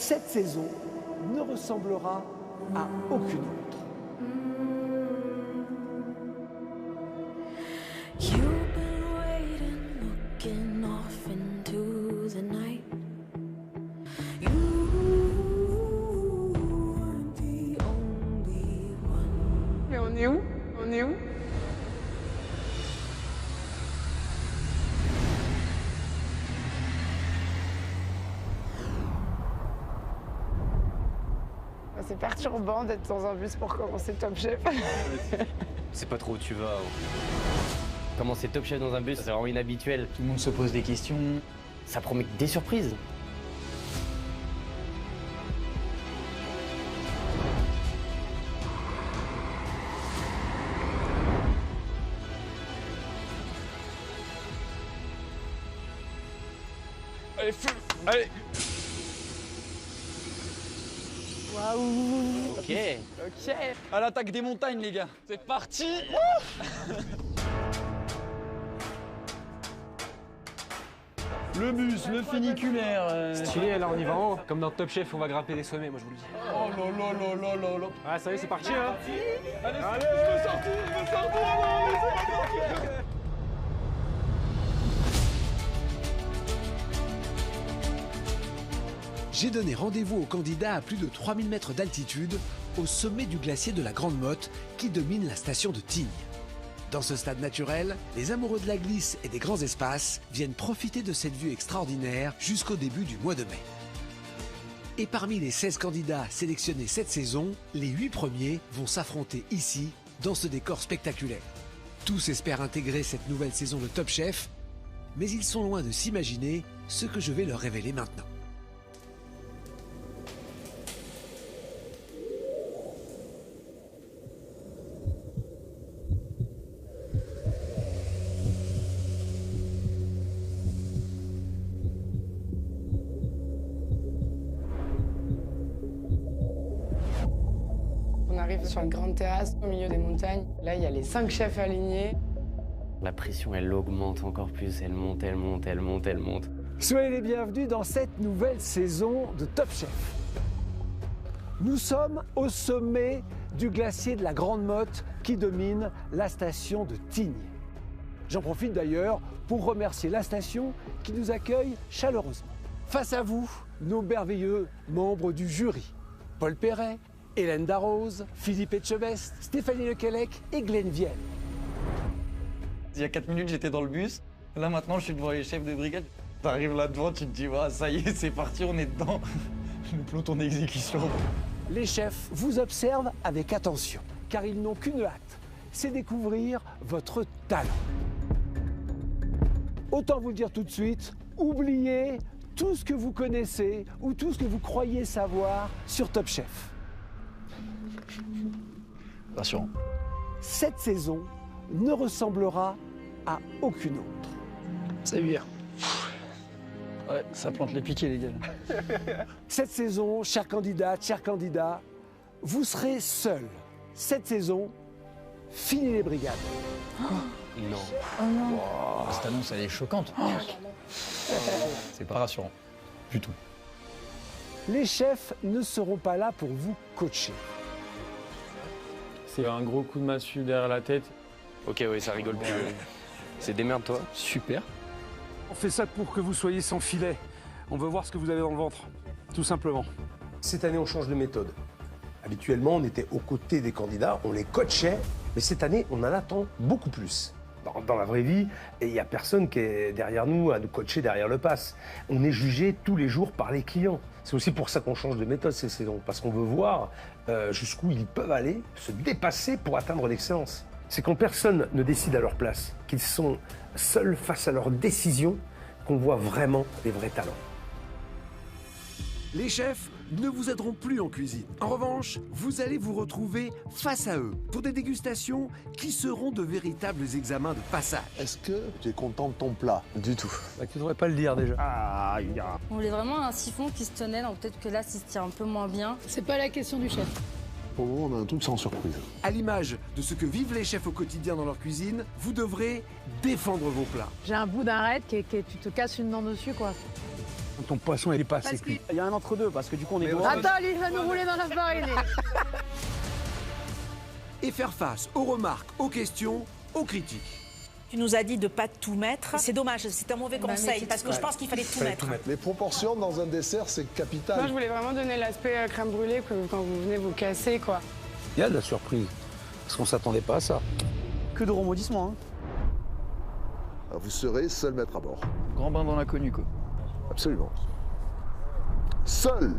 Cette saison ne ressemblera à aucune autre. You've been waiting, looking off into the night. You weren't the only one. Mais on est où? On est où? C'est perturbant d'être dans un bus pour commencer Top Chef. C'est pas trop où tu vas. Commencer Top Chef dans un bus, c'est vraiment inhabituel. Tout le monde se pose des questions. Ça promet des surprises. Allez, feu! Allez! Waouh! Ok. Ok. À l'attaque des montagnes, les gars! C'est parti! Le bus, le funiculaire. Stylé, là on y va en haut. Comme dans Top Chef, on va grimper des sommets, moi je vous le dis. Oh là là là là là là. Ah, ça y est, c'est parti, hein. Allez, je veux sortir, je veux sortir, non, laissez-moi sortir. J'ai donné rendez-vous aux candidats à plus de 3000 mètres d'altitude, au sommet du glacier de la Grande Motte, qui domine la station de Tignes. Dans ce stade naturel, les amoureux de la glisse et des grands espaces viennent profiter de cette vue extraordinaire jusqu'au début du mois de mai. Et parmi les 16 candidats sélectionnés cette saison, les 8 premiers vont s'affronter ici, dans ce décor spectaculaire. Tous espèrent intégrer cette nouvelle saison de Top Chef, mais ils sont loin de s'imaginer ce que je vais leur révéler maintenant. On arrive sur une grande terrasse au milieu des montagnes. Là, il y a les 5 chefs alignés. La pression, elle augmente encore plus. Elle monte, elle monte, elle monte, elle monte. Soyez les bienvenus dans cette nouvelle saison de Top Chef. Nous sommes au sommet du glacier de la Grande Motte qui domine la station de Tignes. J'en profite d'ailleurs pour remercier la station qui nous accueille chaleureusement. Face à vous, nos merveilleux membres du jury. Paul Perret, Hélène Darroze, Philippe Etchebest, Stéphanie Lequelec et Glenn Vielle. Il y a 4 minutes, j'étais dans le bus. Là, maintenant, je suis devant les chefs de brigade. T'arrives là-devant, tu te dis, ouais, ça y est, c'est parti, on est dedans. Le peloton d'exécution. Les chefs vous observent avec attention, car ils n'ont qu'une hâte, c'est découvrir votre talent. Autant vous le dire tout de suite, oubliez tout ce que vous connaissez ou tout ce que vous croyez savoir sur Top Chef. Rassurant. Cette saison ne ressemblera à aucune autre. Ça vire. Ouais, ça plante les piquets, les gars. Cette saison, chers candidates, chers candidats, vous serez seuls. Cette saison, fini les brigades. Non. Cette annonce, elle est choquante. C'est pas rassurant. Du tout. Les chefs ne seront pas là pour vous coacher. C'est un gros coup de massue derrière la tête. Ok, oui, ça rigole plus. C'est démerde-toi. Super. On fait ça pour que vous soyez sans filet. On veut voir ce que vous avez dans le ventre, tout simplement. Cette année, on change de méthode. Habituellement, on était aux côtés des candidats, on les coachait, mais cette année, on en attend beaucoup plus. Dans la vraie vie, il n'y a personne qui est derrière nous à nous coacher derrière le pass. On est jugé tous les jours par les clients. C'est aussi pour ça qu'on change de méthode ces saisons, parce qu'on veut voir jusqu'où ils peuvent aller, se dépasser pour atteindre l'excellence. C'est quand personne ne décide à leur place, qu'ils sont seuls face à leurs décisions, qu'on voit vraiment les vrais talents. Les chefs ne vous aideront plus en cuisine. En revanche, vous allez vous retrouver face à eux pour des dégustations qui seront de véritables examens de passage. Est-ce que tu es content de ton plat? Du tout. Bah, tu devrais pas le dire déjà. On voulait vraiment un siphon qui se tenait, donc peut-être que là, s'il se tient un peu moins bien. C'est pas la question du chef. Pour le moment, on a un truc sans surprise. À l'image de ce que vivent les chefs au quotidien dans leur cuisine, vous devrez défendre vos plats. J'ai un bout d'arête tu te casses une dent dessus, quoi. Ton poisson, il est pas assez cuit. Il y a un entre-deux, parce que du coup, on est gros. Attends, lui, il va nous rouler dans la farine. Et faire face aux remarques, aux questions, aux critiques. Tu nous as dit de ne pas tout mettre. C'est dommage, c'est un mauvais conseil, parce que je pense qu'il fallait tout mettre. Les proportions dans un dessert, c'est capital. Moi, je voulais vraiment donner l'aspect crème brûlée que quand vous venez vous casser, quoi. Il y a de la surprise. Parce qu'on s'attendait pas à ça. Que de rebondissements. Hein. Vous serez seul maître à bord. Grand bain dans l'inconnu, quoi. Absolument. Seul.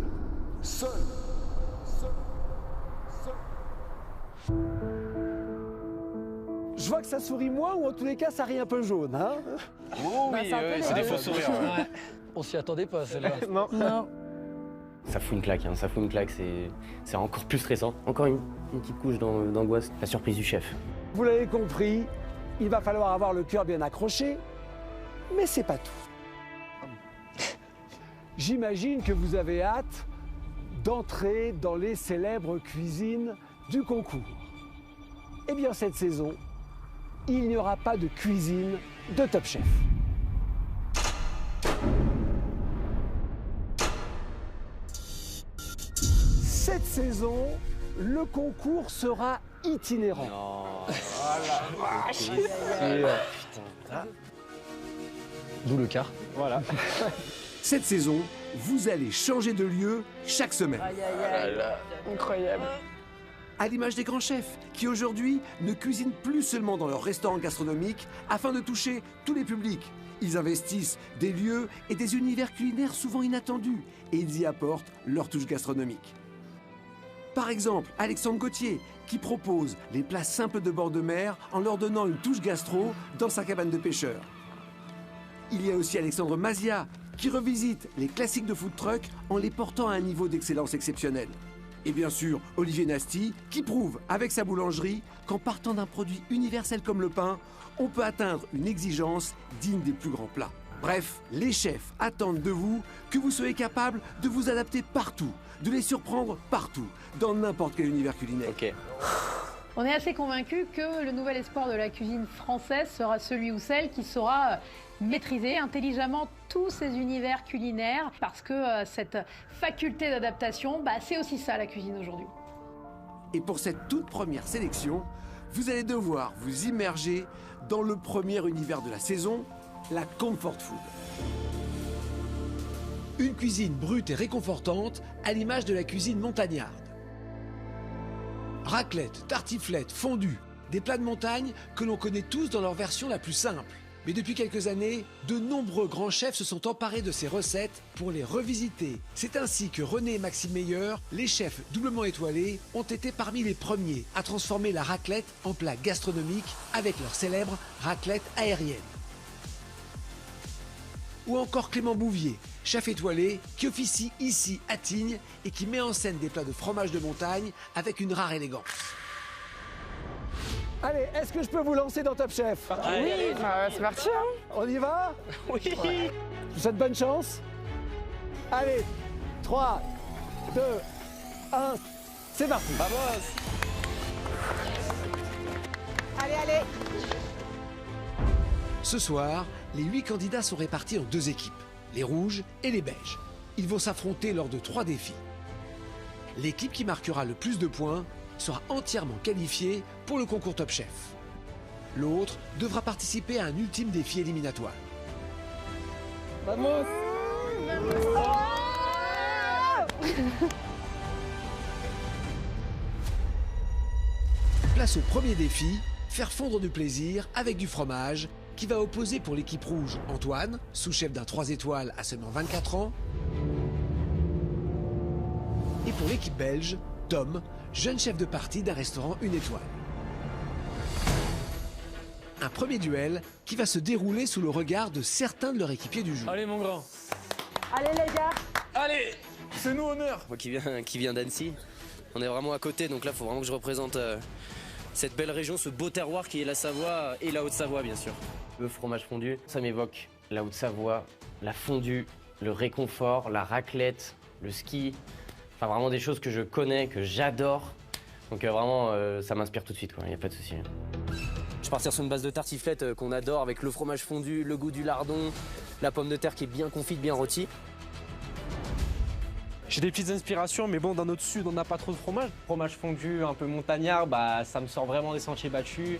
Je vois que ça sourit moins, ou en tous les cas, ça rit un peu jaune. Hein. Oh oui, c'est des faux sourires. Ouais. On s'y attendait pas, celle-là. Non. Ça fout une claque, ça fout une claque, c'est encore plus stressant. Encore une petite couche d'angoisse, la surprise du chef. Vous l'avez compris, il va falloir avoir le cœur bien accroché, mais c'est pas tout. J'imagine que vous avez hâte d'entrer dans les célèbres cuisines du concours. Eh bien, cette saison, il n'y aura pas de cuisine de Top Chef. Cette saison, le concours sera itinérant. Non. D'où le quart. Voilà. Cette saison, vous allez changer de lieu chaque semaine. Incroyable. À l'image des grands chefs, qui aujourd'hui ne cuisinent plus seulement dans leur restaurant gastronomique afin de toucher tous les publics. Ils investissent des lieux et des univers culinaires souvent inattendus et ils y apportent leur touche gastronomique. Par exemple, Alexandre Gauthier, qui propose les plats simples de bord de mer en leur donnant une touche gastro dans sa cabane de pêcheur. Il y a aussi Alexandre Mazia, qui revisite les classiques de food truck en les portant à un niveau d'excellence exceptionnel. Et bien sûr, Olivier Nasty, qui prouve avec sa boulangerie qu'en partant d'un produit universel comme le pain, on peut atteindre une exigence digne des plus grands plats. Bref, les chefs attendent de vous que vous soyez capable de vous adapter partout, de les surprendre partout, dans n'importe quel univers culinaire. Ok. On est assez convaincus que le nouvel espoir de la cuisine française sera celui ou celle qui saura maîtriser intelligemment tous ces univers culinaires, parce que cette faculté d'adaptation, c'est aussi ça la cuisine aujourd'hui. Et pour cette toute première sélection, vous allez devoir vous immerger dans le premier univers de la saison, la comfort food. Une cuisine brute et réconfortante à l'image de la cuisine montagnarde. Raclette, tartiflette, fondue, des plats de montagne que l'on connaît tous dans leur version la plus simple. Mais depuis quelques années, de nombreux grands chefs se sont emparés de ces recettes pour les revisiter. C'est ainsi que René et Maxime Meyer, les chefs doublement étoilés, ont été parmi les premiers à transformer la raclette en plat gastronomique avec leur célèbre raclette aérienne. Ou encore Clément Bouvier, chef étoilé, qui officie ici à Tignes et qui met en scène des plats de fromage de montagne avec une rare élégance. Allez, est-ce que je peux vous lancer dans Top Chef? Oui, c'est parti. Hein. On y va? Oui. Je vous souhaite bonne chance. Allez, 3, 2, 1, c'est parti. Vamos. Allez. Ce soir, les 8 candidats sont répartis en 2 équipes, les rouges et les beiges. Ils vont s'affronter lors de 3 défis. L'équipe qui marquera le plus de points sera entièrement qualifiée pour le concours Top Chef. L'autre devra participer à un ultime défi éliminatoire. Vamos. Place au premier défi, faire fondre du plaisir avec du fromage, qui va opposer pour l'équipe rouge Antoine, sous-chef d'un 3 étoiles à seulement 24 ans, et pour l'équipe belge, Tom, jeune chef de partie d'un restaurant 1 étoile. Un premier duel qui va se dérouler sous le regard de certains de leurs équipiers du jour. Allez mon grand. Allez les gars. Allez, c'est nous honneur. Moi qui viens d'Annecy, on est vraiment à côté, donc là il faut vraiment que je représente cette belle région, ce beau terroir qui est la Savoie et la Haute-Savoie bien sûr. Le fromage fondu, ça m'évoque la Haute-Savoie, la fondue, le réconfort, la raclette, le ski. Enfin vraiment des choses que je connais, que j'adore. Donc vraiment ça m'inspire tout de suite, il n'y a pas de souci. Je vais partir sur une base de tartiflette qu'on adore avec le fromage fondu, le goût du lardon, la pomme de terre qui est bien confite, bien rôtie. J'ai des petites inspirations, mais bon, dans notre sud, on n'a pas trop de fromage. Fromage fondu, un peu montagnard, bah, ça me sort vraiment des sentiers battus.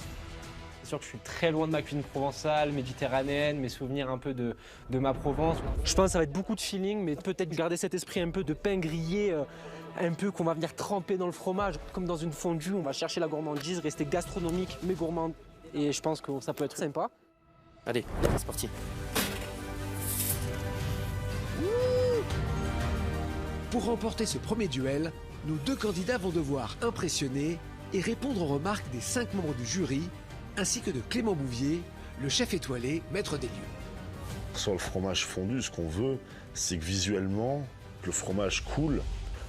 C'est sûr que je suis très loin de ma cuisine provençale, méditerranéenne, mes souvenirs un peu de ma Provence. Je pense que ça va être beaucoup de feeling, mais peut-être garder cet esprit un peu de pain grillé, un peu qu'on va venir tremper dans le fromage. Comme dans une fondue, on va chercher la gourmandise, rester gastronomique, mais gourmande. Et je pense que ça peut être sympa. Allez, c'est parti. Pour remporter ce premier duel, nos 2 candidats vont devoir impressionner et répondre aux remarques des 5 membres du jury, ainsi que de Clément Bouvier, le chef étoilé, maître des lieux. Sur le fromage fondu, ce qu'on veut, c'est que visuellement, le fromage coule.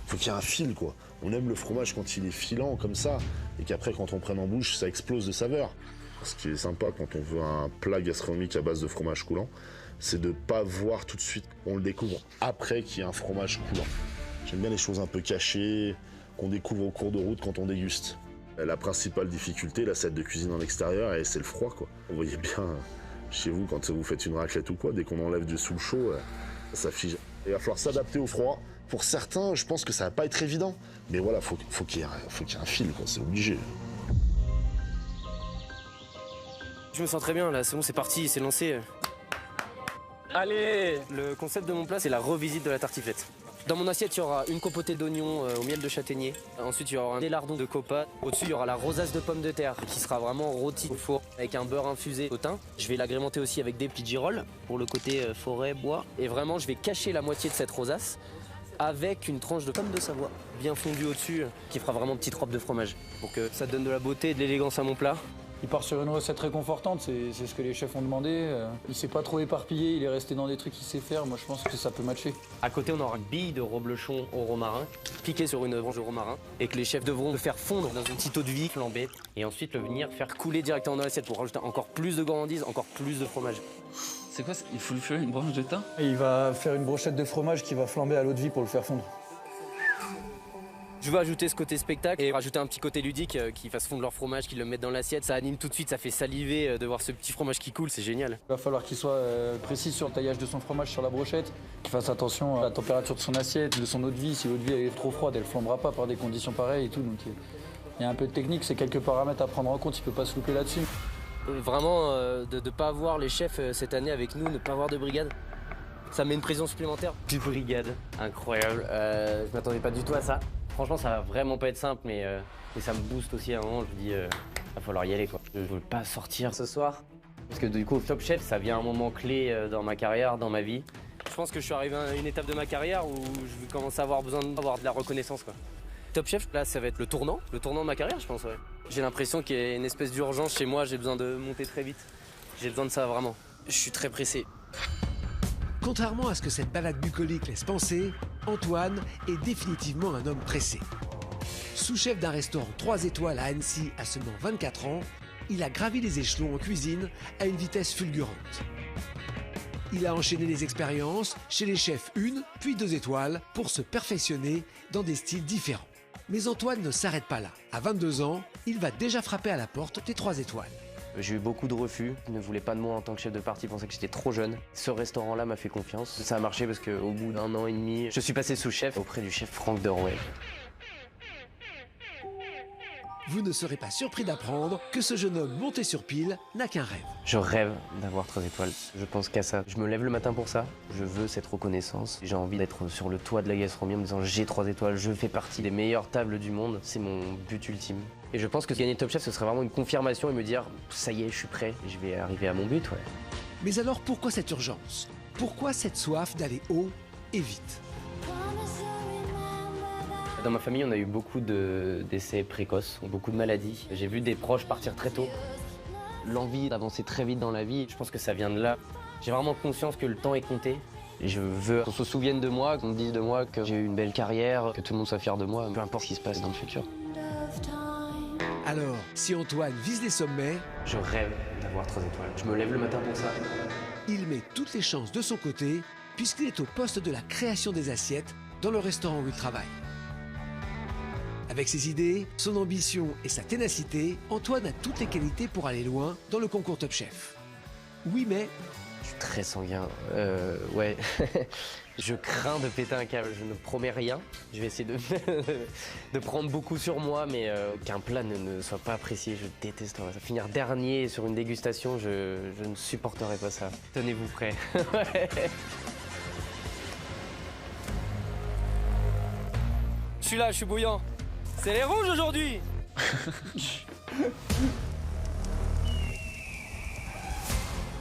Faut qu'il y ait un fil, quoi. On aime le fromage quand il est filant, comme ça, et qu'après, quand on prenne en bouche, ça explose de saveur. Ce qui est sympa quand on veut un plat gastronomique à base de fromage coulant, c'est de ne pas voir tout de suite. On le découvre après qu'il y ait un fromage coulant. J'aime bien les choses un peu cachées, qu'on découvre au cours de route quand on déguste. La principale difficulté, là, c'est de cuisine en extérieur, et c'est le froid, quoi. Vous voyez bien, chez vous, quand vous faites une raclette ou quoi, dès qu'on enlève du sous le chaud, ça fige. Il va falloir s'adapter au froid. Pour certains, je pense que ça va pas être évident. Mais voilà, faut qu'il y ait un fil, quoi, c'est obligé. Je me sens très bien, là, c'est bon, c'est parti, c'est lancé. Allez! Le concept de mon plat, c'est la revisite de la tartiflette. Dans mon assiette, il y aura une compotée d'oignons au miel de châtaignier. Ensuite, il y aura des lardons de copa. Au-dessus, il y aura la rosace de pommes de terre qui sera vraiment rôtie au four avec un beurre infusé au thym. Je vais l'agrémenter aussi avec des petites girolles pour le côté forêt, bois. Et vraiment, je vais cacher la moitié de cette rosace avec une tranche de pomme de Savoie bien fondue au-dessus qui fera vraiment petite robe de fromage pour que ça donne de la beauté et de l'élégance à mon plat. Il part sur une recette réconfortante, c'est ce que les chefs ont demandé. Il s'est pas trop éparpillé, il est resté dans des trucs qu'il sait faire. Moi, je pense que ça peut matcher. À côté, on aura une bille de reblochon au romarin, piquée sur une branche de romarin, et que les chefs devront le faire fondre dans une petite eau de vie flambée, et ensuite le venir faire couler directement dans l'assiette pour rajouter encore plus de gourmandise, encore plus de fromage. C'est quoi? Il faut lui faire une branche de thym? Et il va faire une brochette de fromage qui va flamber à l'eau de vie pour le faire fondre. Je veux ajouter ce côté spectacle et rajouter un petit côté ludique qui fasse fondre leur fromage, qu'ils le mettent dans l'assiette. Ça anime tout de suite, ça fait saliver de voir ce petit fromage qui coule, c'est génial. Il va falloir qu'il soit précis sur le taillage de son fromage sur la brochette, qu'il fasse attention à la température de son assiette, de son eau de vie. Si l'eau de vie est trop froide, elle ne flambera pas par des conditions pareilles et tout. Donc il y a un peu de technique, c'est quelques paramètres à prendre en compte, il ne peut pas se louper là-dessus. Vraiment, de ne pas avoir les chefs cette année avec nous, ne pas avoir de brigade. Ça met une pression supplémentaire. Plus brigade, incroyable. Je m'attendais pas du tout à ça. Franchement, ça va vraiment pas être simple, mais ça me booste aussi à un moment. Je me dis, va falloir y aller, quoi. Je veux pas sortir ce soir. Parce que du coup, Top Chef, ça vient à un moment clé dans ma carrière, dans ma vie. Je pense que je suis arrivé à une étape de ma carrière où je commence à avoir besoin d'avoir de la reconnaissance, quoi. Top Chef, là, ça va être le tournant de ma carrière, je pense, ouais. J'ai l'impression qu'il y a une espèce d'urgence chez moi, j'ai besoin de monter très vite. J'ai besoin de ça, vraiment. Je suis très pressé. Contrairement à ce que cette balade bucolique laisse penser, Antoine est définitivement un homme pressé. Sous-chef d'un restaurant 3 étoiles à Annecy à seulement 24 ans, il a gravi les échelons en cuisine à une vitesse fulgurante. Il a enchaîné les expériences chez les chefs 1 puis 2 étoiles pour se perfectionner dans des styles différents. Mais Antoine ne s'arrête pas là. À 22 ans, il va déjà frapper à la porte des 3 étoiles. J'ai eu beaucoup de refus. Ils ne voulaient pas de moi en tant que chef de partie, ils pensaient que j'étais trop jeune. Ce restaurant-là m'a fait confiance. Ça a marché parce qu'au bout d'1 an et demi, je suis passé sous-chef auprès du chef Franck Derouet. Vous ne serez pas surpris d'apprendre que ce jeune homme monté sur pile n'a qu'un rêve. Je rêve d'avoir 3 étoiles. Je pense qu'à ça. Je me lève le matin pour ça. Je veux cette reconnaissance. J'ai envie d'être sur le toit de la gastronomie en me disant j'ai 3 étoiles, je fais partie des meilleures tables du monde. C'est mon but ultime. Et je pense que gagner Top Chef, ce serait vraiment une confirmation et me dire ça y est, je suis prêt. Je vais arriver à mon but, ouais. Mais alors pourquoi cette urgence? Pourquoi cette soif d'aller haut et vite? Dans ma famille, on a eu beaucoup de décès précoces, beaucoup de maladies. J'ai vu des proches partir très tôt. L'envie d'avancer très vite dans la vie, je pense que ça vient de là. J'ai vraiment conscience que le temps est compté. Et je veux qu'on se souvienne de moi, qu'on me dise de moi que j'ai eu une belle carrière, que tout le monde soit fier de moi, peu importe ce qui se passe dans le futur. Alors, si Antoine vise les sommets, je rêve d'avoir 3 étoiles. Je me lève le matin pour ça. Il met toutes les chances de son côté, puisqu'il est au poste de la création des assiettes dans le restaurant où il travaille. Avec ses idées, son ambition et sa ténacité, Antoine a toutes les qualités pour aller loin dans le concours Top Chef. Oui, mais Je suis très sanguin. Ouais. Je crains de péter un câble. Je ne promets rien. Je vais essayer de prendre beaucoup sur moi, mais qu'un plat ne soit pas apprécié, je détesterais ça. Finir dernier sur une dégustation, je ne supporterai pas ça. Tenez-vous prêts. Ouais. Je suis là, je suis bouillant. C'est les rouges aujourd'hui.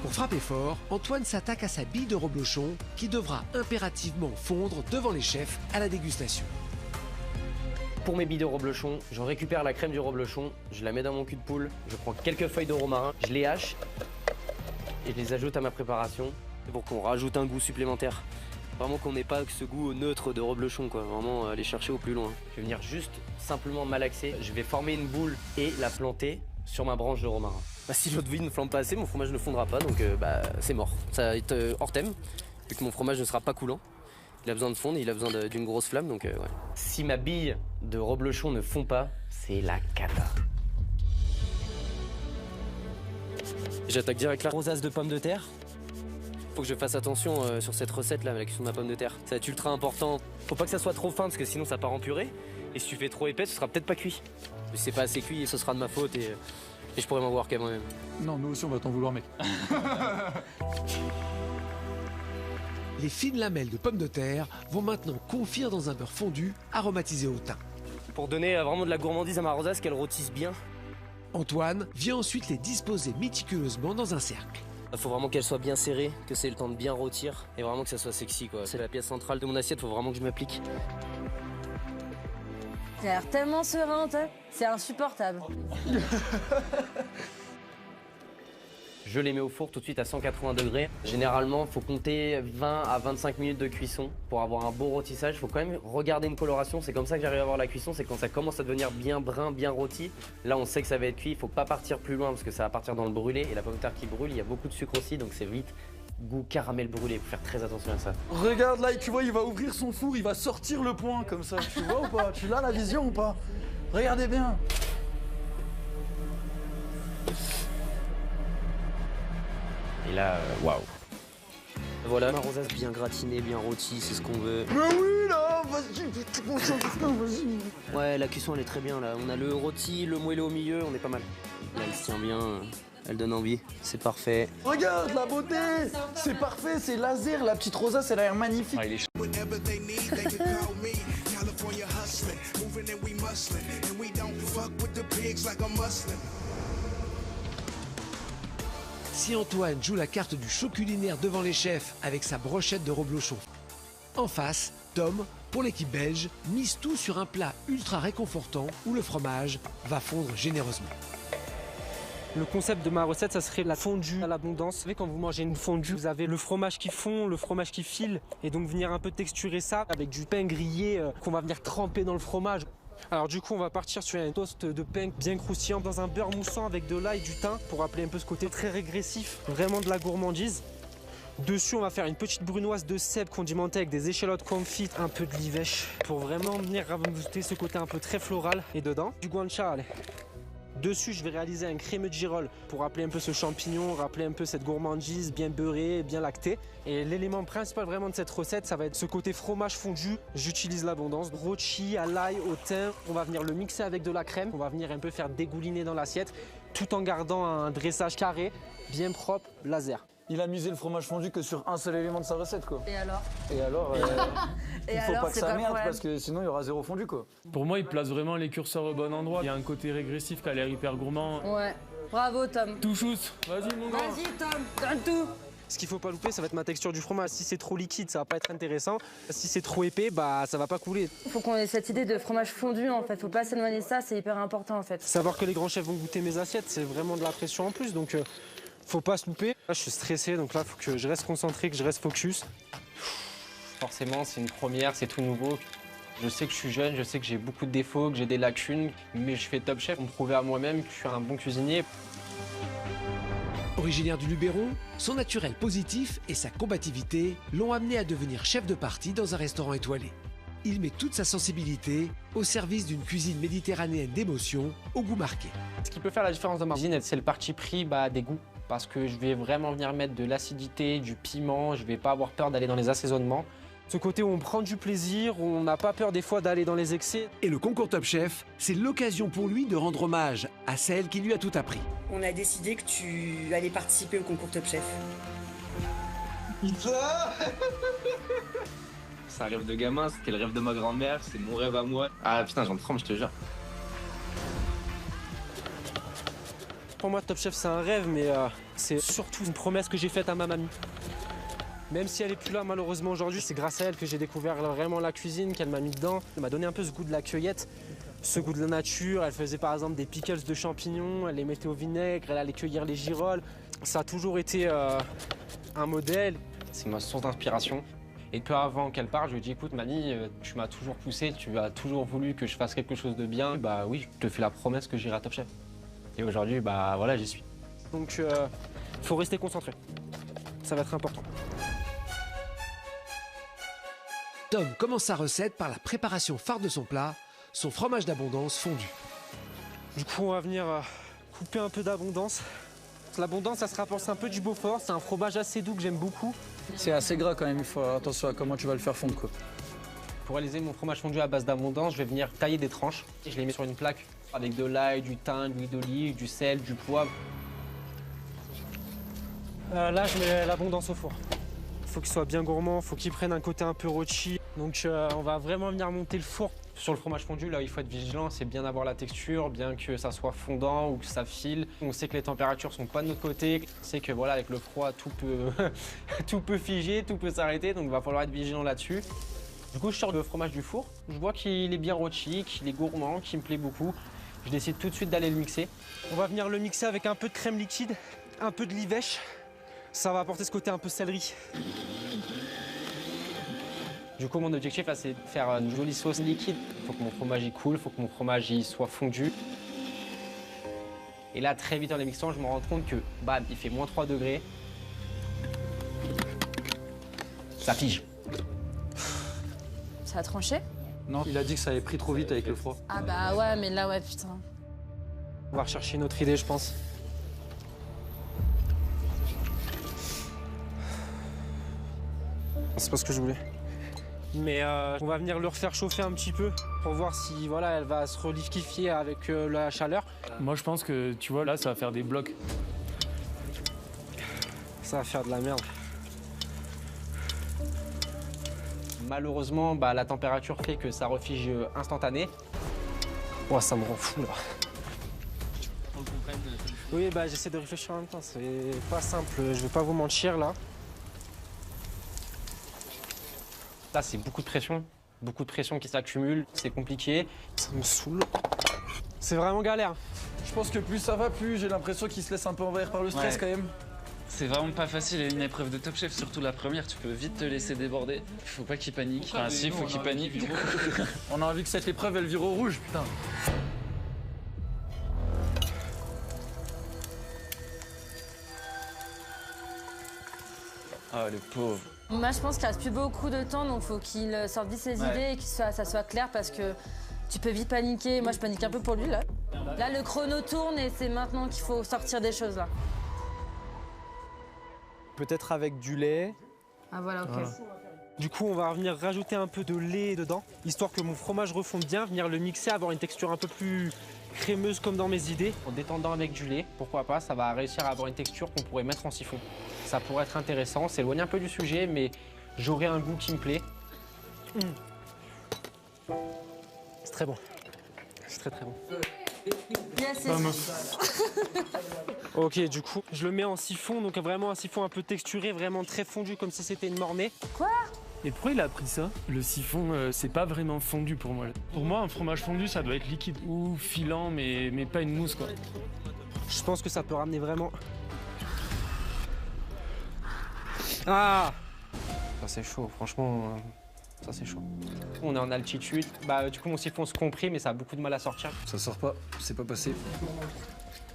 Pour frapper fort, Antoine s'attaque à sa bille de reblochon qui devra impérativement fondre devant les chefs à la dégustation. Pour mes billes de reblochon, je récupère la crème du reblochon, je la mets dans mon cul de poule, je prends quelques feuilles de romarin, je les hache et je les ajoute à ma préparation pour qu'on rajoute un goût supplémentaire. Vraiment qu'on n'ait pas que ce goût neutre de reblochon, quoi. Vraiment aller chercher au plus loin. Je vais venir juste simplement malaxer. Je vais former une boule et la planter sur ma branche de romarin. Bah, si l'eau de vie ne flambe pas assez, mon fromage ne fondra pas, donc c'est mort. Ça va être hors thème, vu que mon fromage ne sera pas coulant. Il a besoin de fondre, il a besoin d'une grosse flamme, donc ouais. Si ma bille de reblochon ne fond pas, c'est la cata. J'attaque direct la rosace de pommes de terre. Faut que je fasse attention sur cette recette là, la cuisson de ma pomme de terre. Ça va être ultra important. Faut pas que ça soit trop fin parce que sinon ça part en purée. Et si tu fais trop épais, ce sera peut-être pas cuit. Mais si c'est pas assez cuit, ce sera de ma faute et je pourrais m'en voir quand même. Non, nous aussi on va t'en vouloir, mec. Les fines lamelles de pommes de terre vont maintenant confire dans un beurre fondu aromatisé au thym. Pour donner vraiment de la gourmandise à ma rosace, qu'elle rôtisse bien. Antoine vient ensuite les disposer méticuleusement dans un cercle. Il faut vraiment qu'elle soit bien serrée, que c'est le temps de bien rôtir et vraiment que ça soit sexy, quoi. C'est la pièce centrale de mon assiette, faut vraiment que je m'applique. T'as l'air tellement serein, c'est insupportable. Je les mets au four tout de suite à 180 degrés. Généralement, il faut compter 20 à 25 minutes de cuisson pour avoir un beau rôtissage. Il faut quand même regarder une coloration. C'est comme ça que j'arrive à avoir la cuisson. C'est quand ça commence à devenir bien brun, bien rôti. Là, on sait que ça va être cuit. Il ne faut pas partir plus loin parce que ça va partir dans le brûlé. Et la pomme de terre qui brûle, il y a beaucoup de sucre aussi. Donc c'est vite goût caramel brûlé. Il faut faire très attention à ça. Regarde là, tu vois, il va ouvrir son four, il va sortir le point comme ça. Tu vois ou pas? Tu l'as la vision ou pas? Regardez bien. Et là, waouh. Voilà, ma rosace bien gratinée, bien rôtie, c'est ce qu'on veut. Mais oui là, vas-y. Ouais, la cuisson elle est très bien là. On a le rôti, le moelleux au milieu, on est pas mal. Là, elle se tient bien, elle donne envie, c'est parfait. Regarde la beauté, c'est parfait, c'est laser, la petite rosace elle a l'air magnifique. Ah, il est chaud. Si Antoine joue la carte du show culinaire devant les chefs avec sa brochette de reblochon, en face, Tom, pour l'équipe belge, mise tout sur un plat ultra réconfortant où le fromage va fondre généreusement. Le concept de ma recette, ça serait la fondue à l'abondance. Vous savez, quand vous mangez une fondue, vous avez le fromage qui fond, le fromage qui file, et donc venir un peu texturer ça avec du pain grillé qu'on va venir tremper dans le fromage. Alors du coup, on va partir sur un toast de pain bien croustillant dans un beurre moussant avec de l'ail et du thym pour rappeler un peu ce côté très régressif, vraiment de la gourmandise. Dessus, on va faire une petite brunoise de cèpe condimentée avec des échalotes confites, un peu de livèche pour vraiment venir rajouter ce côté un peu très floral. Et dedans, du guanciale. Dessus, je vais réaliser un crémeux de girolles pour rappeler un peu ce champignon, rappeler un peu cette gourmandise bien beurrée, bien lactée. Et l'élément principal vraiment de cette recette, ça va être ce côté fromage fondu. J'utilise l'abondance, rôti à l'ail, au thym. On va venir le mixer avec de la crème. On va venir un peu faire dégouliner dans l'assiette, tout en gardant un dressage carré, bien propre, laser. Il a misé le fromage fondu que sur un seul élément de sa recette, quoi. Et alors? Et alors, il faut pas que ça merde parce que sinon il y aura zéro fondu, quoi. Pour moi, il place vraiment les curseurs au bon endroit. Il y a un côté régressif qui a l'air hyper gourmand. Ouais, bravo Tom. Tout shoot, vas-y mon gars. Vas-y Tom, donne tout. Ce qu'il faut pas louper, ça va être ma texture du fromage. Si c'est trop liquide, ça va pas être intéressant. Si c'est trop épais, bah ça va pas couler. Il faut qu'on ait cette idée de fromage fondu en fait. Faut pas s'éloigner de ça, c'est hyper important en fait. Savoir que les grands chefs vont goûter mes assiettes, c'est vraiment de la pression en plus. Donc faut pas se louper. Là, je suis stressé, donc là, faut que je reste concentré, que je reste focus. Forcément, c'est une première, c'est tout nouveau. Je sais que je suis jeune, je sais que j'ai beaucoup de défauts, que j'ai des lacunes, mais je fais Top Chef pour me prouver à moi-même que je suis un bon cuisinier. Originaire du Luberon, son naturel positif et sa combativité l'ont amené à devenir chef de partie dans un restaurant étoilé. Il met toute sa sensibilité au service d'une cuisine méditerranéenne d'émotion au goût marqué. Ce qui peut faire la différence dans ma cuisine, c'est le parti pris des goûts. parce que je vais vraiment venir mettre de l'acidité, du piment, je vais pas avoir peur d'aller dans les assaisonnements. Ce côté où on prend du plaisir, où on n'a pas peur des fois d'aller dans les excès. Et le concours Top Chef, c'est l'occasion pour lui de rendre hommage à celle qui lui a tout appris. On a décidé que tu allais participer au concours Top Chef. C'est un rêve de gamin, c'était le rêve de ma grand-mère, c'est mon rêve à moi. Ah putain, j'en tremble, je te jure. Pour moi, Top Chef, c'est un rêve, mais c'est surtout une promesse que j'ai faite à ma mamie. Même si elle est plus là, malheureusement, aujourd'hui, c'est grâce à elle que j'ai découvert vraiment la cuisine, qu'elle m'a mis dedans. Elle m'a donné un peu ce goût de la cueillette, ce goût de la nature. Elle faisait par exemple des pickles de champignons, elle les mettait au vinaigre, elle allait cueillir les girolles. Ça a toujours été un modèle. C'est ma source d'inspiration. Et peu avant qu'elle parte, je lui ai dit, écoute Mani, tu m'as toujours poussé, tu as toujours voulu que je fasse quelque chose de bien. Bah oui, je te fais la promesse que j'irai à Top Chef. Et aujourd'hui, bah voilà, j'y suis. Donc, faut rester concentré. Ça va être important. Tom commence sa recette par la préparation phare de son plat, son fromage d'abondance fondu. Du coup, on va venir couper un peu d'abondance. L'abondance, ça se rapproche un peu du Beaufort. C'est un fromage assez doux que j'aime beaucoup. C'est assez gras quand même, il faut faire attention à comment tu vas le faire fondre, quoi. Pour réaliser mon fromage fondu à base d'abondance, je vais venir tailler des tranches. Et je les mets sur une plaque avec de l'ail, du thym, de l'huile d'olive, du sel, du poivre. Là, je mets l'abondance au four. Il faut qu'il soit bien gourmand, il faut qu'il prenne un côté un peu rôti. Donc on va vraiment venir monter le four. Sur le fromage fondu, là, il faut être vigilant, c'est bien d'avoir la texture, bien que ça soit fondant ou que ça file. On sait que les températures sont pas de notre côté. On sait que voilà, avec le froid, tout peut figer, tout peut s'arrêter, donc il va falloir être vigilant là-dessus. Du coup, je sors le fromage du four. Je vois qu'il est bien rôti, qu'il est gourmand, qu'il me plaît beaucoup. Je décide tout de suite d'aller le mixer. On va venir le mixer avec un peu de crème liquide, un peu de livèche. Ça va apporter ce côté un peu céleri. Du coup, mon objectif, là, c'est de faire une jolie sauce liquide. Il faut que mon fromage y coule, il faut que mon fromage y soit fondu. Et là, très vite en les mixant, je me rends compte que, bam, il fait moins 3 degrés. Ça fige. Ça a tranché? Non, il a dit que ça avait pris trop vite avec le froid. Ah bah ouais, mais là, ouais, putain. On va rechercher une autre idée, je pense. C'est pas ce que je voulais. Mais on va venir le refaire chauffer un petit peu pour voir si voilà, elle va se reliquéfier avec la chaleur. Moi, je pense que, tu vois, là, ça va faire des blocs. Ça va faire de la merde. Malheureusement, bah, la température fait que ça refige instantané. Oh, ça me rend fou, là. Oui, bah, j'essaie de réfléchir en même temps. C'est pas simple, je vais pas vous mentir, là. Là, c'est beaucoup de pression qui s'accumule, c'est compliqué. Ça me saoule. C'est vraiment galère. Je pense que plus ça va, plus j'ai l'impression qu'il se laisse un peu envahir par le stress quand même. C'est vraiment pas facile, une épreuve de Top Chef, surtout la première, tu peux vite te laisser déborder. Faut pas qu'il panique. Enfin, si, faut qu'il panique. On a envie que cette épreuve, elle vire au rouge, putain. Ah, le pauvre. Moi, je pense qu'il reste plus beaucoup de temps, donc faut qu'il sorte vite ses idées et que ça soit clair parce que tu peux vite paniquer. Moi, je panique un peu pour lui, là. Là, le chrono tourne et c'est maintenant qu'il faut sortir des choses, là. Peut-être avec du lait. Ah, voilà, ok. Voilà. Du coup, on va venir rajouter un peu de lait dedans, histoire que mon fromage refonde bien, venir le mixer, avoir une texture un peu plus crémeuse comme dans mes idées, en détendant avec du lait. Pourquoi pas, ça va réussir à avoir une texture qu'on pourrait mettre en siphon. Ça pourrait être intéressant, s'éloigner un peu du sujet, mais j'aurai un goût qui me plaît. C'est très bon. C'est très très bon. Yes, Ok, du coup, je le mets en siphon, donc vraiment un siphon un peu texturé, vraiment très fondu, comme si c'était une mornay. Quoi? Et pourquoi il a pris ça? Le siphon, c'est pas vraiment fondu pour moi. Pour moi, un fromage fondu, ça doit être liquide ou filant, mais pas une mousse, quoi. Je pense que ça peut ramener vraiment... Ah! Ça c'est chaud, franchement, ça c'est chaud. On est en altitude, bah du coup mon siphon se comprime mais ça a beaucoup de mal à sortir. Ça sort pas, c'est pas passé.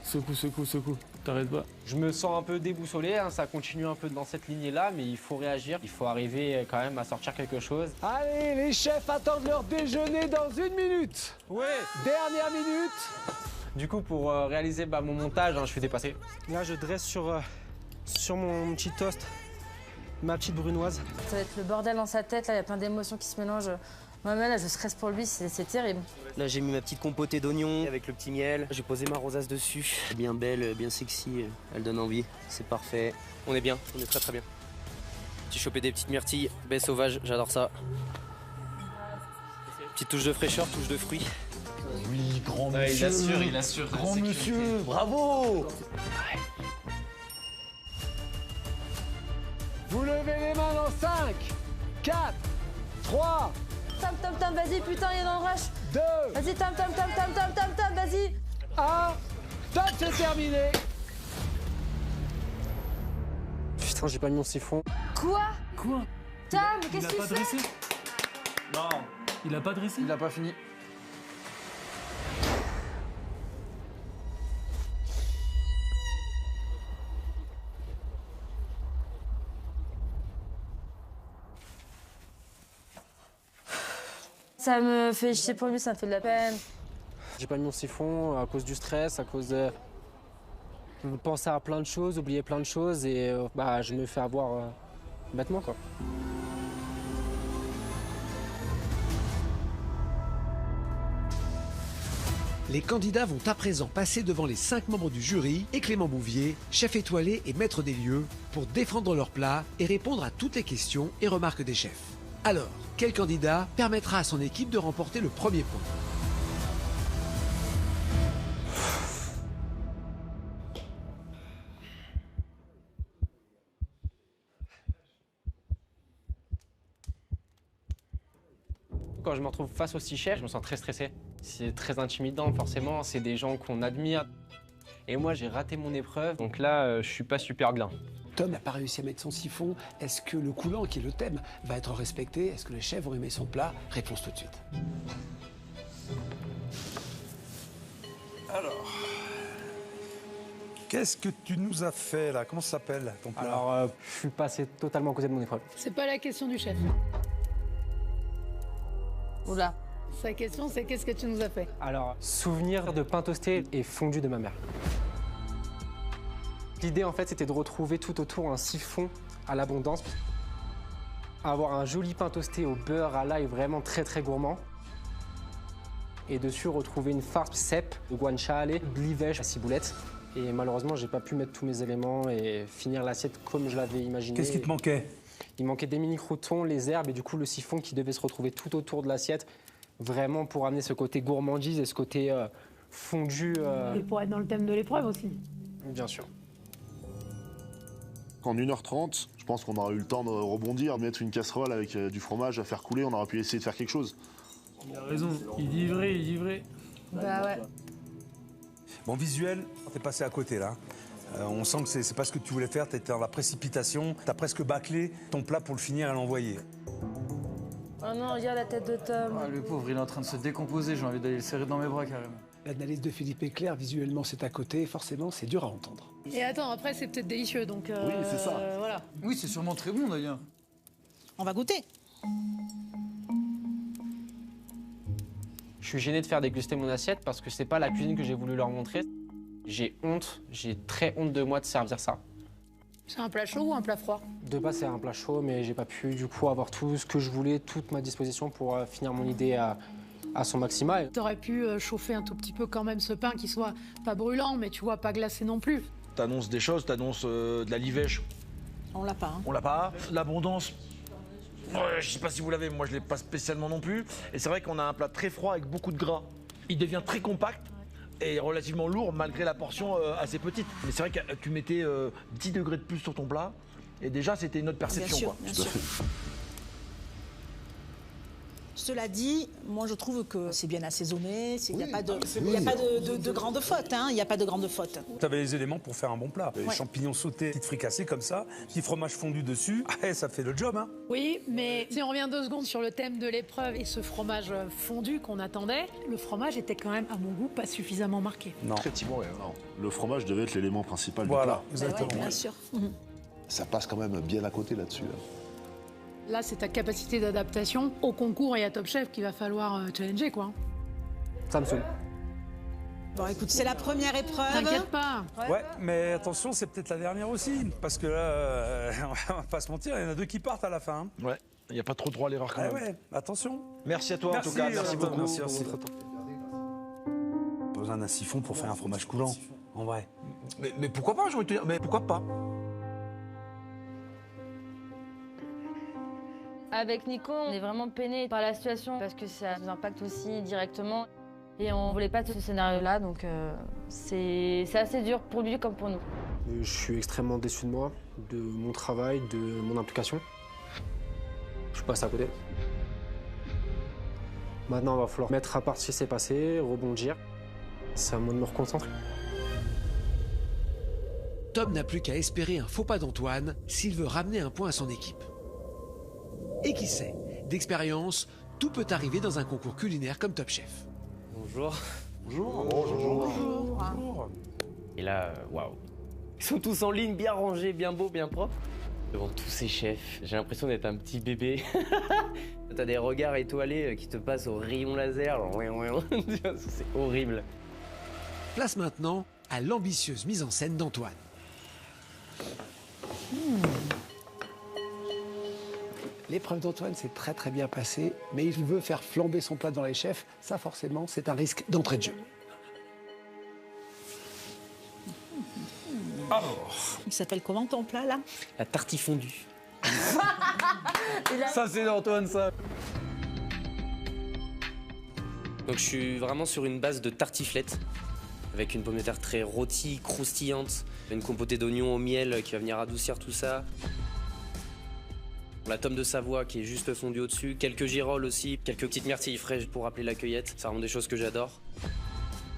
Secoue, secoue, secoue, t'arrêtes pas. Je me sens un peu déboussolé, hein, ça continue un peu dans cette lignée-là, mais il faut réagir, il faut arriver quand même à sortir quelque chose. Allez, les chefs attendent leur déjeuner dans 1 minute. Ouais. Dernière minute. Du coup, pour réaliser mon montage, je suis dépassé. Là, je dresse sur mon petit toast ma petite brunoise. Ça va être le bordel dans sa tête, là, il y a plein d'émotions qui se mélangent. Moi-même, là, je stresse pour lui, c'est terrible. Là, j'ai mis ma petite compotée d'oignons avec le petit miel. J'ai posé ma rosace dessus. Bien belle, bien sexy, elle donne envie. C'est parfait. On est bien, on est très très bien. J'ai chopé des petites myrtilles, baies sauvages, j'adore ça. Petite touche de fraîcheur, touche de fruits. Oui, grand monsieur. Il assure. Grand monsieur, bravo. Vous levez les mains dans 5, 4, 3, Tam, vas-y, putain, il est dans le rush. 2, Vas-y, tam, vas-y. 1, top, c'est terminé. Putain, j'ai pas mis mon siphon. Quoi? Tam, mais Il qu'est-ce a que pas tu dressé? fais? Non. Il a pas dressé? Il a pas fini. Ça me fait chier pour lui, ça me fait de la peine. J'ai pas mis mon siphon à cause du stress, à cause de penser à plein de choses, oublier plein de choses et je me fais avoir bêtement quoi. Les candidats vont à présent passer devant les 5 membres du jury et Clément Bouvier, chef étoilé et maître des lieux, pour défendre leur plat et répondre à toutes les questions et remarques des chefs. Alors, quel candidat permettra à son équipe de remporter le premier point? Quand je me retrouve face aux 6 chefs, je me sens très stressé. C'est très intimidant forcément, c'est des gens qu'on admire. Et moi j'ai raté mon épreuve, donc là je suis pas super bien. Tom n'a pas réussi à mettre son siphon. Est-ce que le coulant, qui est le thème, va être respecté? Est-ce que les chefs vont aimer son plat? Réponse tout de suite. Alors, qu'est-ce que tu nous as fait là? Comment ça s'appelle ton plat? Alors je suis passé totalement à côté de mon épreuve. C'est pas la question du chef. Oula. Sa question, c'est qu'est-ce que tu nous as fait? Alors, souvenir de pain toasté et fondu de ma mère. L'idée, en fait, c'était de retrouver tout autour un siphon à l'abondance. Avoir un joli pain toasté au beurre, à l'ail, vraiment très très gourmand. Et dessus, retrouver une farce cèpe, de guanciale, de livèche à ciboulette. Et malheureusement, j'ai pas pu mettre tous mes éléments et finir l'assiette comme je l'avais imaginé. Qu'est-ce qui te manquait? Il manquait des mini-croutons, les herbes et du coup le siphon qui devait se retrouver tout autour de l'assiette. Vraiment pour amener ce côté gourmandise et ce côté fondu. Et pour être dans le thème de l'épreuve aussi. Bien sûr. En 1h30, je pense qu'on aura eu le temps de rebondir, mettre une casserole avec du fromage à faire couler, on aurait pu essayer de faire quelque chose. Il a raison, il dit vrai. Bah ouais. Bon, visuel, t'es passé à côté là. On sent que c'est pas ce que tu voulais faire, t'étais dans la précipitation, t'as presque bâclé ton plat pour le finir et l'envoyer. Oh non, regarde la tête de Tom. Ah, le pauvre, il est en train de se décomposer, j'ai envie d'aller le serrer dans mes bras carrément. L'analyse de Philippe est claire, visuellement c'est à côté, forcément c'est dur à entendre. Et attends, après c'est peut-être délicieux, donc Oui, c'est ça. Voilà. Oui, c'est sûrement très bon d'ailleurs. On va goûter. Je suis gêné de faire déguster mon assiette parce que c'est pas la cuisine que j'ai voulu leur montrer. J'ai honte, j'ai très honte de moi de servir ça. C'est un plat chaud ou un plat froid? De base, c'est un plat chaud, mais j'ai pas pu du coup avoir tout ce que je voulais, toute ma disposition pour finir mon idée à son maximal. T'aurais pu chauffer un tout petit peu quand même ce pain qui soit pas brûlant, mais tu vois, pas glacé non plus. T'annonces des choses, t'annonces de la livèche. On l'a pas. Hein. On l'a pas. L'abondance. Je sais pas si vous l'avez, moi je l'ai pas spécialement non plus. Et c'est vrai qu'on a un plat très froid avec beaucoup de gras. Il devient très compact et relativement lourd malgré la portion assez petite. Mais c'est vrai que tu mettais 10 degrés de plus sur ton plat et déjà c'était une autre perception. Bien sûr, quoi. bien sûr. Cela dit, moi je trouve que c'est bien assaisonné, il n'y a pas de grande faute. Il n'y a pas de grande faute. Tu avais les éléments pour faire un bon plat. Les Ouais. champignons sautés, petites fricassées comme ça, petit fromage fondu dessus, ça fait le job. Hein. Oui, mais si on revient 2 secondes sur le thème de l'épreuve et ce fromage fondu qu'on attendait, le fromage était quand même, à mon goût, pas suffisamment marqué. Non. Effectivement, ouais, non. Le fromage devait être l'élément principal Voilà, du plat. exactement. Ouais, bien sûr. Ça passe quand même bien à côté là-dessus. Là, c'est ta capacité d'adaptation au concours et à Top Chef qu'il va falloir challenger, quoi. Ça me saoule. Bon, écoute, c'est la première épreuve. T'inquiète pas. Ouais, mais attention, c'est peut-être la dernière aussi. Parce que là, on va pas se mentir, il y en a 2 qui partent à la fin. Ouais, il n'y a pas trop droit à l'erreur quand même. Ouais, attention. Merci à toi en tout cas, merci beaucoup. Merci. Pas besoin d'un siphon pour faire un fromage coulant, en vrai. Mais pourquoi pas, j'ai envie de te dire, mais pourquoi pas? Avec Nico, on est vraiment peiné par la situation parce que ça nous impacte aussi directement. Et on voulait pas de ce scénario-là, donc c'est assez dur pour lui comme pour nous. Je suis extrêmement déçu de moi, de mon travail, de mon implication. Je passe à côté. Maintenant, il va falloir mettre à part ce qui s'est passé, rebondir. C'est à moi de me reconcentrer. Tom n'a plus qu'à espérer un faux pas d'Antoine s'il veut ramener un point à son équipe. Et qui sait, d'expérience, tout peut arriver dans un concours culinaire comme Top Chef. Bonjour. Bonjour. Et là, waouh. Ils sont tous en ligne, bien rangés, bien beaux, bien propres. Devant tous ces chefs, j'ai l'impression d'être un petit bébé. T'as des regards étoilés qui te passent au rayon laser. C'est horrible. Place maintenant à l'ambitieuse mise en scène d'Antoine. L'épreuve d'Antoine s'est très bien passée, mais il veut faire flamber son plat dans les chefs. Ça, forcément, c'est un risque d'entrée de jeu. Il s'appelle comment ton plat là? La tartifondue. Ça, c'est d'Antoine, ça. Donc je suis vraiment sur une base de tartiflette, avec une pomme de terre très rôtie, croustillante, une compotée d'oignons au miel qui va venir adoucir tout ça. La tome de Savoie qui est juste fondue au-dessus, quelques girolles aussi, quelques petites myrtilles fraîches pour rappeler la cueillette. C'est vraiment des choses que j'adore.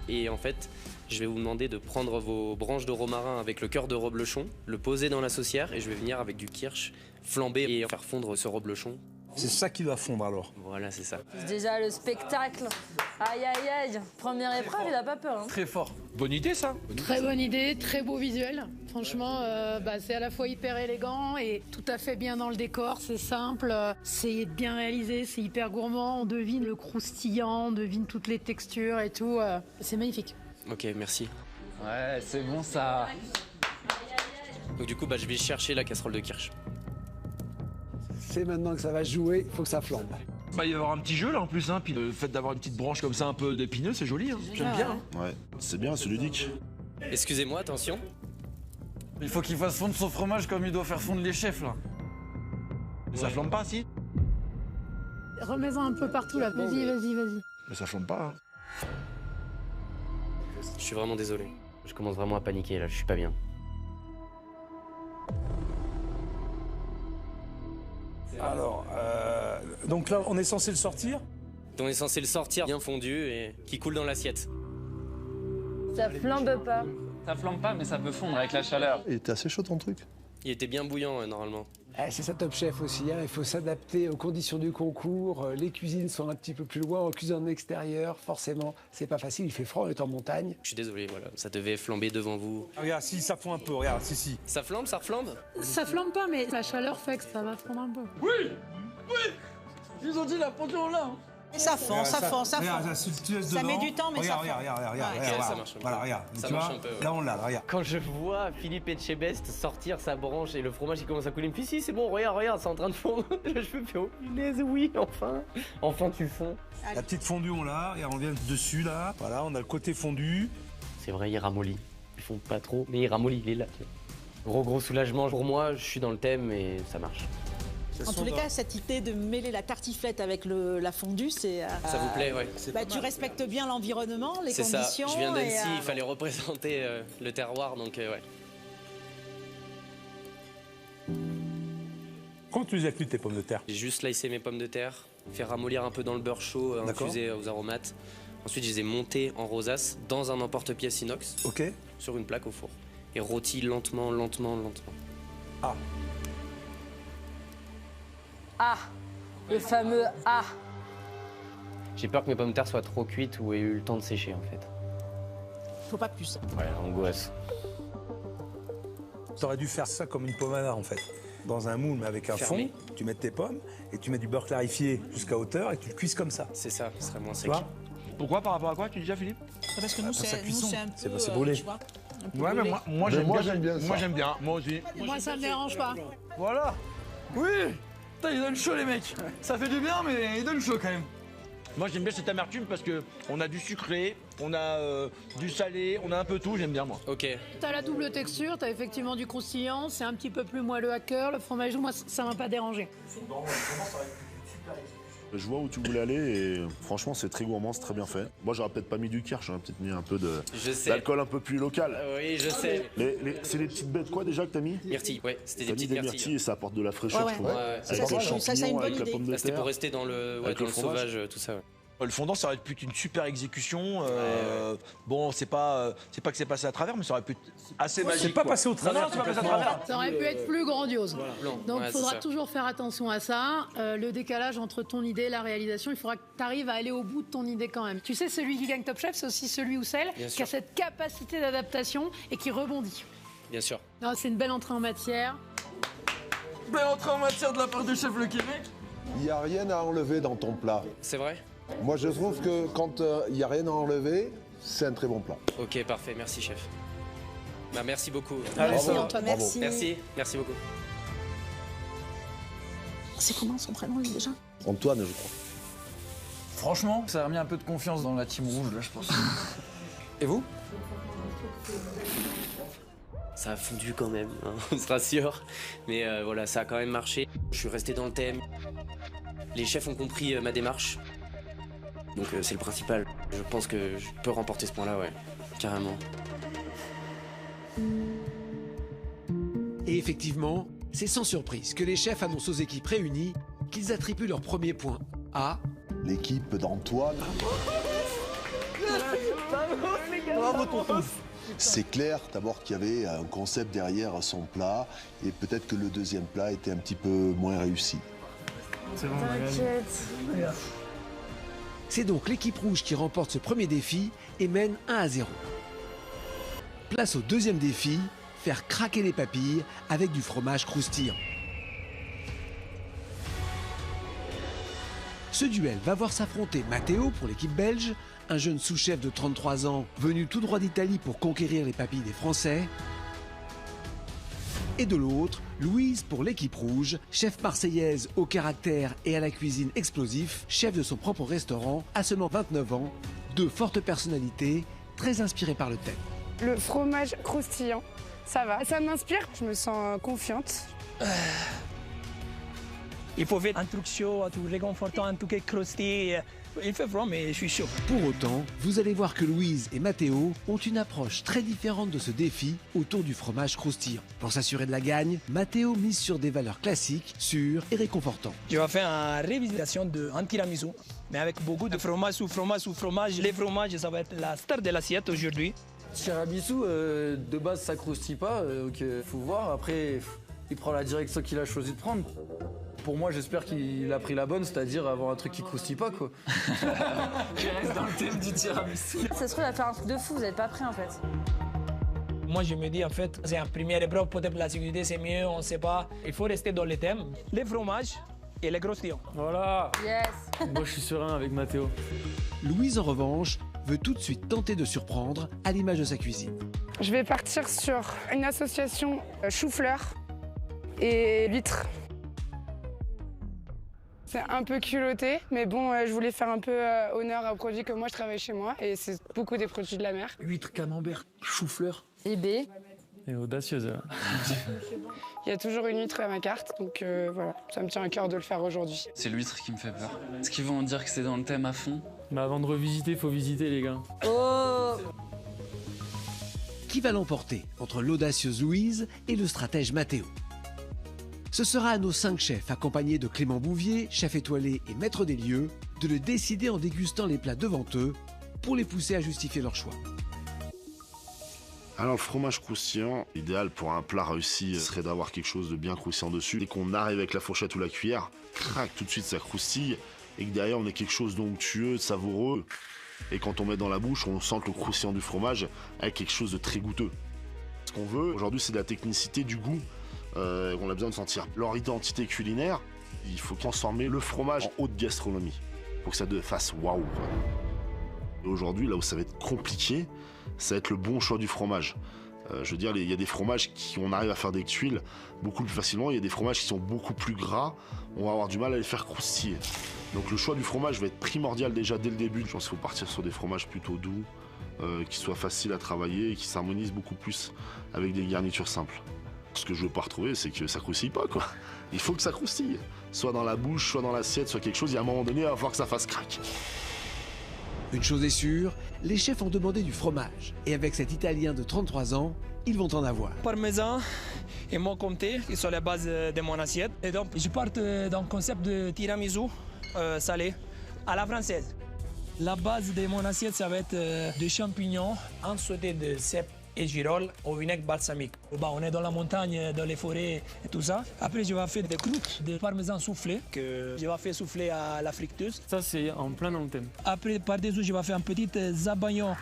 Et en fait, je vais vous demander de prendre vos branches de romarin avec le cœur de reblochon, le poser dans la saucière et je vais venir avec du kirsch flamber et faire fondre ce reblochon. C'est ça qui doit fondre alors. Voilà, c'est ça. Déjà le spectacle. Aïe aïe aïe. Première épreuve, il a pas peur. Hein. Très fort. Bonne idée ça. Très bonne idée, très beau visuel. Franchement, c'est à la fois hyper élégant et tout à fait bien dans le décor. C'est simple, c'est bien réalisé, c'est hyper gourmand. On devine le croustillant, on devine toutes les textures et tout. C'est magnifique. Ok, merci. Ouais, c'est bon ça. Donc du coup, je vais chercher la casserole de kirsch. C'est maintenant que ça va jouer, il faut que ça flambe. Il va y avoir un petit jeu là en plus, hein. Puis le fait d'avoir une petite branche comme ça un peu d'épineux, c'est joli, hein. J'aime bien. Hein. Ouais, c'est bien, c'est ludique. Excusez-moi, attention. Il faut qu'il fasse fondre son fromage comme il doit faire fondre les chefs, là. Ça flambe pas, si? Remets-en un peu partout là, vas-y. Mais ça flambe pas, hein. Je suis vraiment désolé. Je commence vraiment à paniquer là, je suis pas bien. Alors, donc là, on est censé le sortir? On est censé le sortir bien fondu et qui coule dans l'assiette. Ça flambe pas. Ça flambe pas, mais ça peut fondre avec la chaleur. Il était assez chaud ton truc. Il était bien bouillant normalement. C'est ça Top Chef aussi, hein. Il faut s'adapter aux conditions du concours. Les cuisines sont un petit peu plus loin, en cuisine en extérieur, forcément, c'est pas facile, il fait froid, on est en montagne. Je suis désolé, voilà, ça devait flamber devant vous. Regarde, si ça fond un peu, regarde, si. Ça flambe, ça reflambe? Ça flambe pas, mais la chaleur fait que ça va fondre un peu. Oui. Ils ont dit la ponton là. Ça fond. Regarde, tu laisses Ça dedans. met du temps, mais ça fond. Regarde, ça marche un peu. Voilà, regarde. Ça Tu marche vois, un peu, ouais. là on l'a, regarde. Quand je vois Philippe Etchebest sortir sa branche et le fromage qui commence à couler, il me dit si c'est bon, regarde, c'est en train de fondre. Là je me fais oh punaise, oui, enfin tu fonds. La petite fondue on l'a, et on vient dessus là. Voilà, on a le côté fondu. C'est vrai, il ramollit. Ils font pas trop, mais il ramollit, il est là. Gros soulagement. Pour moi, je suis dans le thème et ça marche. En tous les cas, cette idée de mêler la tartiflette avec la fondue, c'est... Ça vous plaît, ouais. Tu respectes bien l'environnement, les conditions. C'est ça, je viens d'Annecy, il fallait représenter le terroir, donc ouais. Comment tu les as cuites tes pommes de terre? J'ai juste slicé mes pommes de terre, fait ramollir un peu dans le beurre chaud, infusé aux aromates. Ensuite, je les ai montées en rosace dans un emporte-pièce inox, sur une plaque au four. Et rôti lentement. Ah, le fameux ah. J'ai peur que mes pommes de terre soient trop cuites ou aient eu le temps de sécher en fait. Faut pas plus. Ouais, angoisse. T'aurais dû faire ça comme une pommade en fait. Dans un moule mais avec un fond, tu mets tes pommes et tu mets du beurre clarifié jusqu'à hauteur et tu le cuises comme ça. C'est ça, ce serait moins sec. Tu vois? Pourquoi, par rapport à quoi, tu dis déjà, Philippe? Parce que nous, c'est un peu... C'est brûlé. tu vois, un peu Ouais, mais brûlé. moi j'aime bien. Moi j'aime bien, moi aussi. Moi, ça me dérange pas. Voilà. Oui. Putain, ils donnent chaud les mecs. Ça fait du bien, mais ils donnent chaud quand même. Moi j'aime bien cette amertume parce que on a du sucré, on a du salé, on a un peu tout, j'aime bien moi. Ok. T'as la double texture, t'as effectivement du croustillant, c'est un petit peu plus moelleux à cœur. Le fromage doux, moi, ça m'a pas dérangé. Je vois où tu voulais aller et franchement c'est très gourmand, c'est très bien fait. Moi j'aurais peut-être pas mis du kirsch, j'aurais peut-être mis un peu d'alcool un peu plus local. Oui, je sais. C'est les petites bêtes quoi déjà que t'as mis? Myrtilles, ouais, c'était des T'as mis petites des myrtilles. myrtilles et ça apporte de la fraîcheur, je trouve. Ouais. Avec les champignons, avec la pomme de C'était terre. pour rester dans le fromage. sauvage, tout ça. Ouais. Le fondant, ça aurait pu être une super exécution. Bon, c'est pas que c'est passé à travers, mais ça aurait pu être assez magique. C'est pas passé au travers. Non, c'est pas passé à travers. Ça aurait pu être plus grandiose. Donc Ouais, il faudra c'est ça. toujours faire attention à ça. Le décalage entre ton idée et la réalisation, il faudra que tu arrives à aller au bout de ton idée quand même. Tu sais, celui qui gagne Top Chef, c'est aussi celui ou celle Bien qui sûr. a cette capacité d'adaptation et qui rebondit. Bien sûr. Non, c'est une belle entrée en matière. Belle entrée en matière de la part du chef Le Québec. Il n'y a rien à enlever dans ton plat. C'est vrai? Moi, je trouve que quand il n'y a rien à enlever, c'est un très bon plat. Ok, parfait, merci chef. Bah, merci beaucoup. Merci Bravo. Antoine, Bravo. merci. Merci beaucoup. C'est comment son prénom lui, déjà? Antoine, je crois. Franchement, ça a remis un peu de confiance dans la team rouge là, je pense. Et vous? Ça a fondu quand même, hein, on se rassure. Mais voilà, ça a quand même marché. Je suis resté dans le thème. Les chefs ont compris ma démarche. Donc c'est le principal. Je pense que je peux remporter ce point-là, ouais. Carrément. Et effectivement, c'est sans surprise que les chefs annoncent aux équipes réunies qu'ils attribuent leur premier point à L'équipe d'Antoine. Bravo tonton. C'est clair d'abord qu'il y avait un concept derrière son plat et peut-être que le deuxième plat était un petit peu moins réussi. C'est bon, C'est donc l'équipe rouge qui remporte ce premier défi et mène 1-0. Place au deuxième défi, faire craquer les papilles avec du fromage croustillant. Ce duel va voir s'affronter Matteo pour l'équipe belge, un jeune sous-chef de 33 ans venu tout droit d'Italie pour conquérir les papilles des Français. Et de l'autre, Louise pour l'équipe rouge, chef marseillaise au caractère et à la cuisine explosif, chef de son propre restaurant à seulement 29 ans, deux fortes personnalités, très inspirées par le thème. Le fromage croustillant, ça va. Ça m'inspire, je me sens confiante. Il faut faire un truc chaud, un truc réconfortant, un truc croustillant. Il fait froid, mais je suis chaud. Pour autant, vous allez voir que Louise et Matteo ont une approche très différente de ce défi autour du fromage croustillant. Pour s'assurer de la gagne, Matteo mise sur des valeurs classiques, sûres et réconfortantes. Je vais faire une révisitation d'un tiramisu, mais avec beaucoup de fromage sous fromage sous fromage. Les fromages, ça va être la star de l'assiette aujourd'hui. Tiramisu, de base ça croustille pas, ok, faut voir. Après, il prend la direction qu'il a choisi de prendre. Pour moi, j'espère qu'il a pris la bonne, c'est-à-dire avoir un truc qui croustille pas, quoi. Je reste dans le thème du tiramisu. Ça se trouve, il va faire un truc de fou, vous n'êtes pas prêts en fait. Moi, je me dis, en fait, c'est une première épreuve, peut-être la sécurité, c'est mieux, on ne sait pas. Il faut rester dans le thème. Les fromages et les croustillants. Voilà. Yes. Moi, je suis serein avec Matteo. Louise, en revanche, veut tout de suite tenter de surprendre à l'image de sa cuisine. Je vais partir sur une association chou-fleur et huîtres. C'est un peu culotté, mais bon, je voulais faire un peu honneur à un produit que moi je travaille chez moi, et c'est beaucoup des produits de la mer. Huîtres, camembert, chou-fleur. Et B. Et audacieuse. Il y a toujours une huître à ma carte, donc voilà, ça me tient à cœur de le faire aujourd'hui. C'est l'huître qui me fait peur. Est-ce qu'ils vont dire que c'est dans le thème à fond? Bah avant de revisiter, faut visiter les gars. Oh. Qui va l'emporter entre l'audacieuse Louise et le stratège Matteo? Ce sera à nos 5 chefs, accompagnés de Clément Bouvier, chef étoilé et maître des lieux, de le décider en dégustant les plats devant eux pour les pousser à justifier leur choix. Alors le fromage croustillant, idéal pour un plat réussi serait d'avoir quelque chose de bien croustillant dessus. Dès qu'on arrive avec la fourchette ou la cuillère, crac, tout de suite ça croustille. Et que derrière on ait quelque chose d'onctueux, de savoureux. Et quand on met dans la bouche, on sent le croustillant du fromage avec quelque chose de très goûteux. Ce qu'on veut aujourd'hui, c'est de la technicité, du goût. On a besoin de sentir leur identité culinaire. Il faut transformer le fromage en haute gastronomie pour que ça fasse waouh. Et aujourd'hui, là où ça va être compliqué, ça va être le bon choix du fromage. Je veux dire, il y a des fromages on arrive à faire des tuiles beaucoup plus facilement. Il y a des fromages qui sont beaucoup plus gras. On va avoir du mal à les faire croustiller. Donc le choix du fromage va être primordial déjà dès le début. Je pense qu'il faut partir sur des fromages plutôt doux, qui soient faciles à travailler et qui s'harmonisent beaucoup plus avec des garnitures simples. Ce que je veux pas retrouver, c'est que ça croustille pas, quoi. Il faut que ça croustille. Soit dans la bouche, soit dans l'assiette, soit quelque chose. Il y a un moment donné, il va falloir que ça fasse crack. Une chose est sûre, les chefs ont demandé du fromage. Et avec cet Italien de 33 ans, ils vont en avoir. Parmesan et mon comté, qui sont la base de mon assiette. Et donc, je pars dans le concept de tiramisu salé à la française. La base de mon assiette, ça va être des champignons en sauté de cèpe et girolles au vinaigre balsamique. On est dans la montagne, dans les forêts et tout ça. Après, je vais faire des croûtes de parmesan soufflé que je vais faire souffler à la friteuse. Ça, c'est en plein dans le thème. Après, par-dessus, je vais faire un petit zabagnon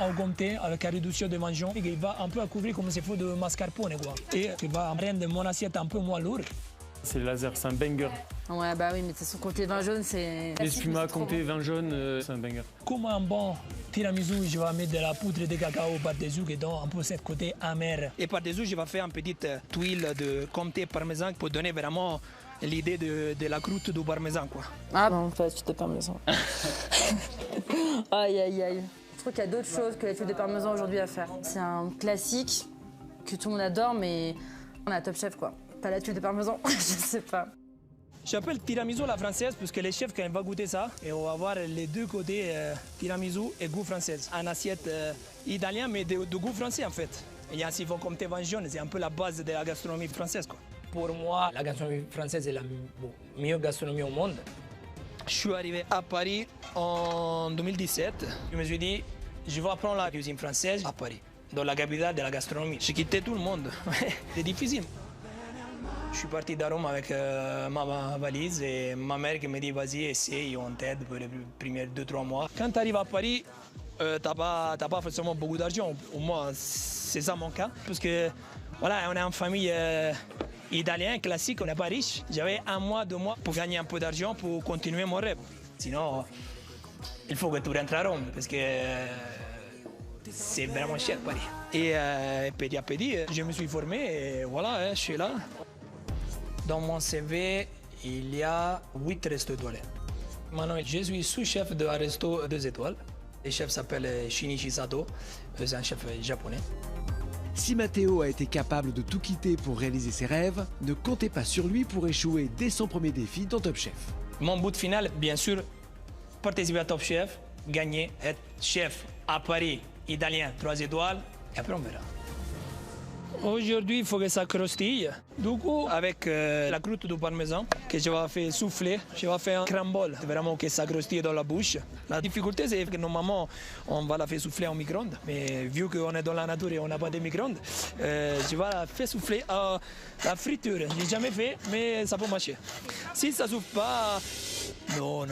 augmenté avec la réduction de mangeons. Il va un peu couvrir comme s'il faut de mascarpone, quoi. Et il va rendre mon assiette un peu moins lourde. C'est le laser, c'est un banger. Ouais, bah oui, mais de toute façon, comté vin jaune, c'est... L'espuma comté vin jaune, c'est un banger. Comme un bon tiramisu, je vais mettre de la poudre de cacao par-dessus qui donne un peu ce côté amer. Et par-dessus, je vais faire une petite tuile de comté parmesan pour donner vraiment l'idée de la croûte du parmesan, quoi. Ah non, pas de parmesan. Aïe, aïe, aïe. Je trouve qu'il y a d'autres choses que les tuiles de parmesan aujourd'hui à faire. C'est un classique que tout le monde adore, mais on a Top Chef, quoi. Pas la tuile de parmesan, je sais pas. J'appelle tiramisu la française parce que les chefs, quand ils vont goûter ça, et on va voir les deux côtés tiramisu et goût français. Un assiette italien, mais de goût français en fait. Il y a un siphon comté vin jaune, c'est un peu la base de la gastronomie française, quoi. Pour moi, la gastronomie française est la meilleure gastronomie au monde. Je suis arrivé à Paris en 2017. Je me suis dit, je vais apprendre la cuisine française à Paris, dans la capitale de la gastronomie. J'ai quitté tout le monde. C'est difficile. Je suis parti de Rome avec ma valise et ma mère qui me dit vas-y, essaye, on t'aide pour les premiers 2-3 mois. Quand tu arrives à Paris, t'as pas forcément beaucoup d'argent. Au moins, c'est ça mon cas. Parce que voilà, on est en famille italienne, classique, on n'est pas riche. J'avais 1 mois, 2 mois pour gagner un peu d'argent pour continuer mon rêve. Sinon, il faut que tu rentres à Rome parce que c'est vraiment cher Paris. Et petit à petit, je me suis formé et voilà, je suis là. Dans mon CV, il y a 8 restos étoilés. Maintenant, je suis sous-chef d'un resto 2 étoiles. Le chef s'appelle Shinichi Sato, c'est un chef japonais. Si Matteo a été capable de tout quitter pour réaliser ses rêves, ne comptez pas sur lui pour échouer dès son premier défi dans Top Chef. Mon but final, bien sûr, participer à Top Chef, gagner, être chef à Paris, italien 3 étoiles, et après on verra. Aujourd'hui, il faut que ça croustille. Du coup, avec la croûte du parmesan que je vais faire souffler, je vais faire un crumble, vraiment que ça croustille dans la bouche. La difficulté, c'est que normalement, on va la faire souffler en micro-ondes. Mais vu qu'on est dans la nature et on n'a pas de micro-ondes, je vais la faire souffler à la friture. Je n'ai jamais fait, mais ça peut marcher. Si ça ne souffle pas, non.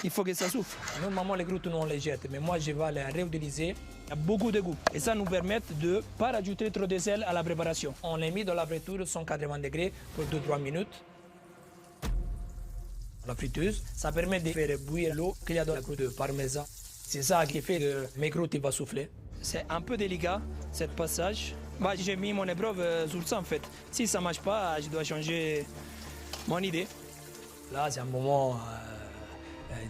Il faut que ça souffle. Normalement, les croûtes, nous, on les jette. Mais moi, je vais les réutiliser. Il y a beaucoup de goût. Et ça nous permet de ne pas rajouter trop de sel à la préparation. On les met dans la friture 180 degrés pour 2-3 minutes. La friteuse, ça permet de faire bouillir l'eau qu'il y a dans la croûte de parmesan. C'est ça qui fait que mes croûtes vont souffler. C'est un peu délicat, ce passage. J'ai mis mon épreuve sur ça en fait. Si ça ne marche pas, je dois changer mon idée. Là, c'est un moment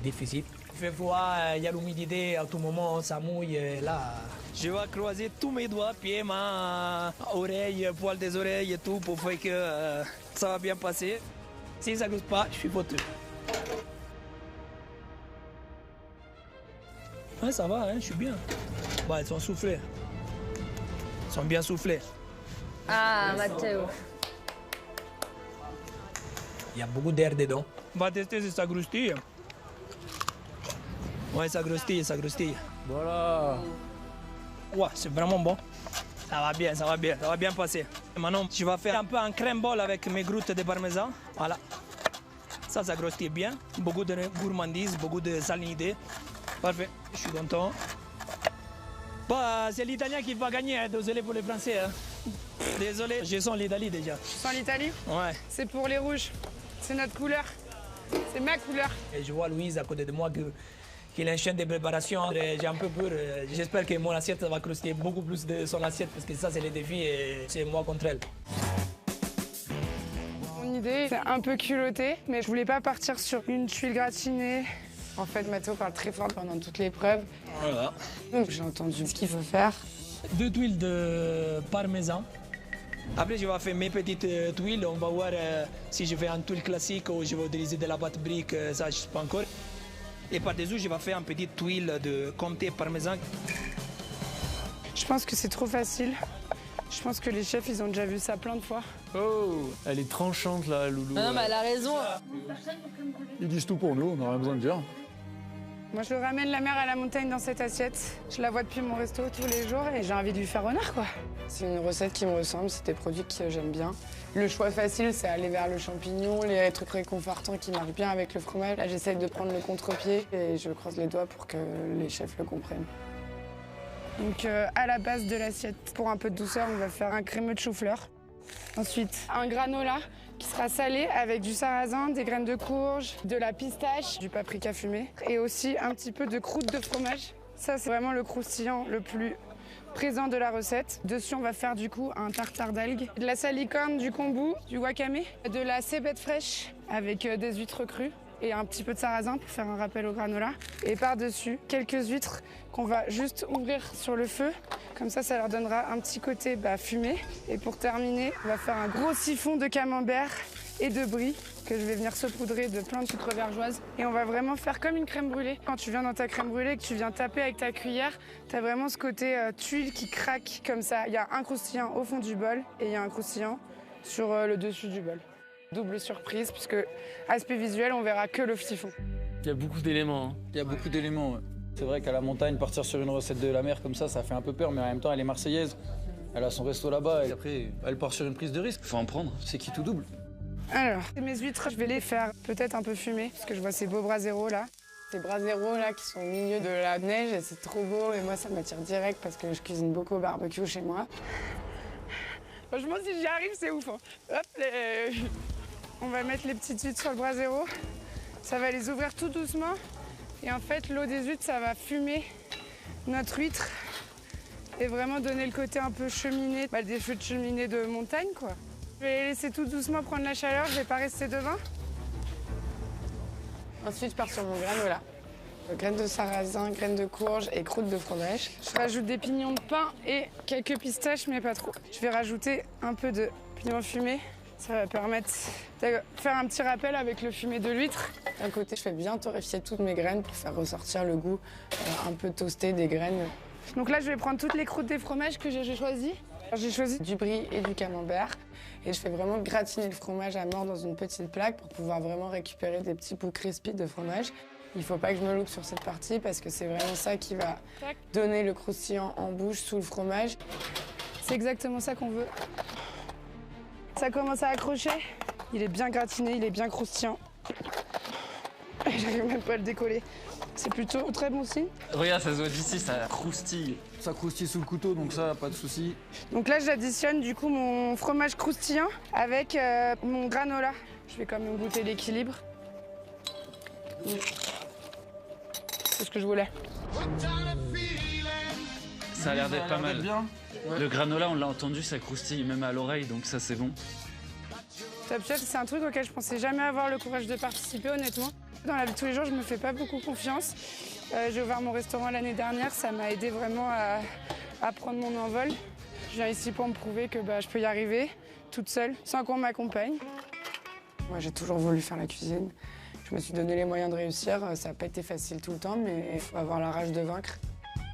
difficile. Il fait froid, il y a l'humidité, à tout moment ça mouille. Là, je vais croiser tous mes doigts, pieds, mains, oreilles, poils des oreilles et tout pour faire que ça va bien passer. Si ça ne glisse pas, je suis foutu. Ouais, ça va, je suis bien. Ils sont soufflés. Ils sont bien soufflés. Ah, Matteo. Il y a beaucoup d'air dedans. On va tester si ça croustille. Ouais, ça croustille. Voilà. Ouais, c'est vraiment bon. Ça va bien passer. Et maintenant, je vais faire un peu un crumble avec mes croûtes de parmesan. Voilà. Ça croustille bien. Beaucoup de gourmandise, beaucoup de salinité. Parfait, je suis content. C'est l'Italien qui va gagner, désolé pour les Français. Désolé, je sens l'Italie déjà. Tu sens l'Italie? Ouais. C'est pour les rouges. C'est notre couleur. C'est ma couleur. Et je vois Louise à côté de moi qu'il enchaîne des préparations. J'ai un peu peur. J'espère que mon assiette va croustiller beaucoup plus de son assiette parce que ça, c'est le défi et c'est moi contre elle. Mon idée, c'est un peu culotté, mais je voulais pas partir sur une tuile gratinée. En fait, Matteo parle très fort pendant toute l'épreuve. Voilà. Donc j'ai entendu ce qu'il faut faire. 2 tuiles de parmesan. Après, je vais faire mes petites tuiles. On va voir si je fais une tuile classique ou je vais utiliser de la pâte brique. Ça, je ne sais pas encore. Et par-dessus, je vais faire une petite tuile de comté parmesan. Je pense que c'est trop facile. Je pense que les chefs, ils ont déjà vu ça plein de fois. Oh, elle est tranchante là, Loulou. Non, mais elle a raison. Ils disent tout pour nous, on n'a rien besoin de dire. Moi, je le ramène la mer à la montagne dans cette assiette. Je la vois depuis mon resto tous les jours et j'ai envie de lui faire honneur, quoi. C'est une recette qui me ressemble, c'est des produits que j'aime bien. Le choix facile, c'est aller vers le champignon, les trucs réconfortants qui marchent bien avec le fromage. Là, j'essaye de prendre le contre-pied et je croise les doigts pour que les chefs le comprennent. Donc, à la base de l'assiette, pour un peu de douceur, on va faire un crémeux de chou-fleur. Ensuite, un granola qui sera salé avec du sarrasin, des graines de courge, de la pistache, du paprika fumé et aussi un petit peu de croûte de fromage. Ça, c'est vraiment le croustillant le plus présent de la recette. Dessus, on va faire du coup un tartare d'algues, de la salicorne, du kombu, du wakame, de la cébette fraîche avec des huîtres crues et un petit peu de sarrasin pour faire un rappel au granola. Et par-dessus, quelques huîtres qu'on va juste ouvrir sur le feu. Comme ça leur donnera un petit côté fumé. Et pour terminer, on va faire un gros siphon de camembert et de brie que je vais venir saupoudrer de plein de sucre vergeoise. Et on va vraiment faire comme une crème brûlée. Quand tu viens dans ta crème brûlée, que tu viens taper avec ta cuillère, tu as vraiment ce côté tuile qui craque comme ça. Il y a un croustillant au fond du bol et il y a un croustillant sur le dessus du bol. Double surprise, puisque aspect visuel, on verra que le siphon. Il y a beaucoup d'éléments. Hein. Il y a beaucoup d'éléments, ouais. C'est vrai qu'à la montagne, partir sur une recette de la mer comme ça fait un peu peur, mais en même temps, elle est marseillaise. Elle a son resto là-bas et après, elle part sur une prise de risque. Faut en prendre. C'est qui tout double. Alors, mes huîtres, je vais les faire peut-être un peu fumées, parce que je vois ces beaux brasero là. Ces brasero là qui sont au milieu de la neige et c'est trop beau. Et moi, ça m'attire direct parce que je cuisine beaucoup au barbecue chez moi. Franchement, si j'y arrive, c'est ouf. Hein. Hop, on va mettre les petites huîtres sur le brasero. Ça va les ouvrir tout doucement. Et en fait, l'eau des huîtres, ça va fumer notre huître et vraiment donner le côté un peu cheminée, des feux de cheminée de montagne, quoi. Je vais les laisser tout doucement prendre la chaleur, je vais pas rester devant. Ensuite, je pars sur mon granola. Graines de sarrasin, graines de courge et croûte de fromage. Je rajoute des pignons de pain et quelques pistaches, mais pas trop. Je vais rajouter un peu de piment fumé. Ça va permettre de faire un petit rappel avec le fumé de l'huître. D'un côté, je fais bien torréfier toutes mes graines pour faire ressortir le goût un peu toasté des graines. Donc là, je vais prendre toutes les croûtes des fromages que j'ai choisies. J'ai choisi du brie et du camembert. Et je fais vraiment gratiner le fromage à mort dans une petite plaque pour pouvoir vraiment récupérer des petits bouts crispy de fromage. Il ne faut pas que je me loupe sur cette partie parce que c'est vraiment ça qui va donner le croustillant en bouche sous le fromage. C'est exactement ça qu'on veut. Ça commence à accrocher. Il est bien gratiné, il est bien croustillant. J'arrive même pas à le décoller. C'est plutôt très bon signe. Regarde, ça se voit d'ici, ça croustille. Ça croustille sous le couteau, donc ça, pas de souci. Donc là, j'additionne du coup mon fromage croustillant avec mon granola. Je vais quand même goûter l'équilibre. C'est ce que je voulais. Ça a l'air d'être pas mal. Bien. Ouais. Le granola, on l'a entendu, ça croustille même à l'oreille, donc ça c'est bon. Top Chef, c'est un truc auquel je pensais jamais avoir le courage de participer, honnêtement. Dans la vie de tous les jours, je me fais pas beaucoup confiance. J'ai ouvert mon restaurant l'année dernière, ça m'a aidé vraiment à prendre mon envol. Je viens ici pour me prouver que je peux y arriver toute seule, sans qu'on m'accompagne. Moi, j'ai toujours voulu faire la cuisine. Je me suis donné les moyens de réussir. Ça n'a pas été facile tout le temps, mais il faut avoir la rage de vaincre.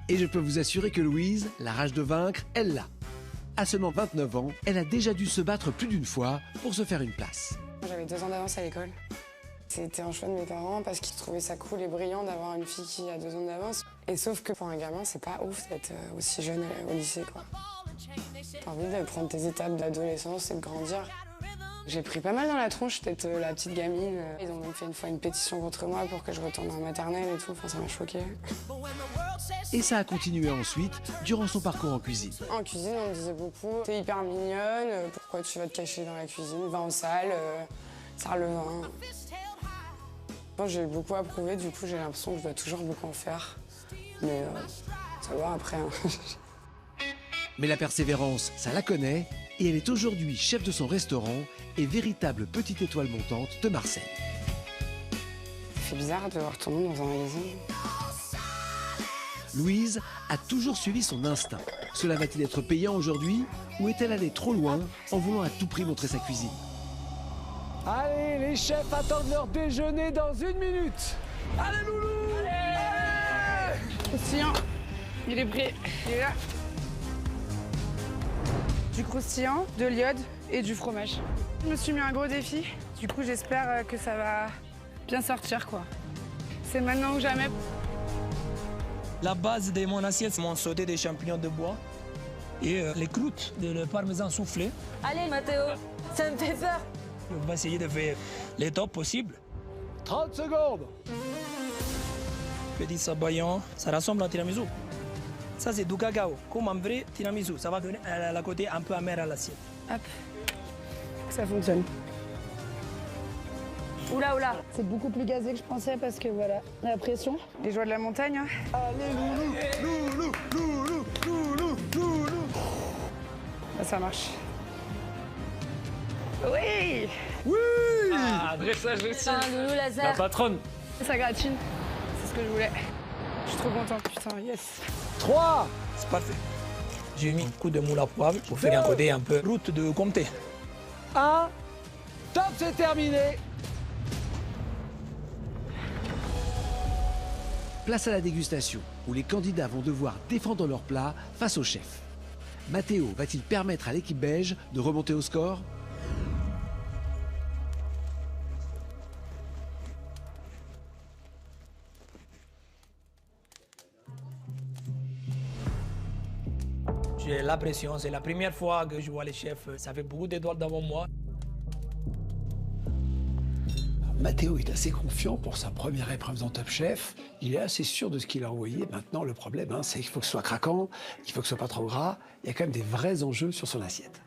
Et je peux vous assurer que Louise, la rage de vaincre, elle l'a. À seulement 29 ans, elle a déjà dû se battre plus d'une fois pour se faire une place. J'avais 2 ans d'avance à l'école. C'était un choix de mes parents parce qu'ils trouvaient ça cool et brillant d'avoir une fille qui a 2 ans d'avance. Et sauf que pour un gamin, c'est pas ouf d'être aussi jeune au lycée, quoi. T'as envie de prendre tes étapes d'adolescence et de grandir. J'ai pris pas mal dans la tronche d'être la petite gamine. Ils ont même fait une fois une pétition contre moi pour que je retourne en maternelle et tout. Enfin, ça m'a choquée. Et ça a continué ensuite, durant son parcours en cuisine. En cuisine, on me disait beaucoup « T'es hyper mignonne, pourquoi tu vas te cacher dans la cuisine? Va en salle, sers le vin. » Moi, j'ai beaucoup approuvé, du coup, j'ai l'impression que je dois toujours beaucoup en faire. Mais ça va après. Hein. Mais la persévérance, ça la connaît, et elle est aujourd'hui chef de son restaurant et véritable petite étoile montante de Marseille. C'est bizarre de voir ton nom dans un magazine. Louise a toujours suivi son instinct. Cela va-t-il être payant aujourd'hui ou est-elle allée trop loin en voulant à tout prix montrer sa cuisine? Allez, les chefs attendent leur déjeuner dans 1 minute. Allez, loulou! Croustillant, il est prêt, il est là. Du croustillant, de l'iode et du fromage. Je me suis mis un gros défi. Du coup, j'espère que ça va bien sortir, quoi. C'est maintenant ou jamais. La base de mon assiette, c'est mon sauté des champignons de bois et les croûtes de le parmesan soufflé. Allez, Mathéo, ça me fait peur. On va essayer de faire les tops possibles. 30 secondes. Petit sabayon, ça ressemble à un tiramisu. Ça, c'est du cacao, comme un vrai tiramisu. Ça va donner la côté un peu amer à l'assiette. Hop, ça fonctionne. Oula, oula. C'est beaucoup plus gazé que je pensais parce que voilà, la pression. Les joies de la montagne. Hein. Allez, loulou, loulou, loulou, loulou. Ah, ça marche. Oui! Oui! Ah, dressage aussi. Putain, Loulou La laser. patronne. Ça gratine. C'est ce que je voulais. Je suis trop contente, putain, yes. 3. C'est parfait. J'ai mis un coup de moule à poivre pour faire un côté un peu route de comté. 1. Top, c'est terminé. Place à la dégustation, où les candidats vont devoir défendre leur plat face au chef. Mathéo va-t-il permettre à l'équipe beige de remonter au score? J'ai la pression, c'est la première fois que je vois les chefs. Ça fait beaucoup d'étoiles devant moi. Mathéo est assez confiant pour sa première épreuve dans Top Chef. Il est assez sûr de ce qu'il a envoyé. Maintenant, le problème, c'est qu'il faut que ce soit craquant, qu'il faut que ce soit pas trop gras. Il y a quand même des vrais enjeux sur son assiette.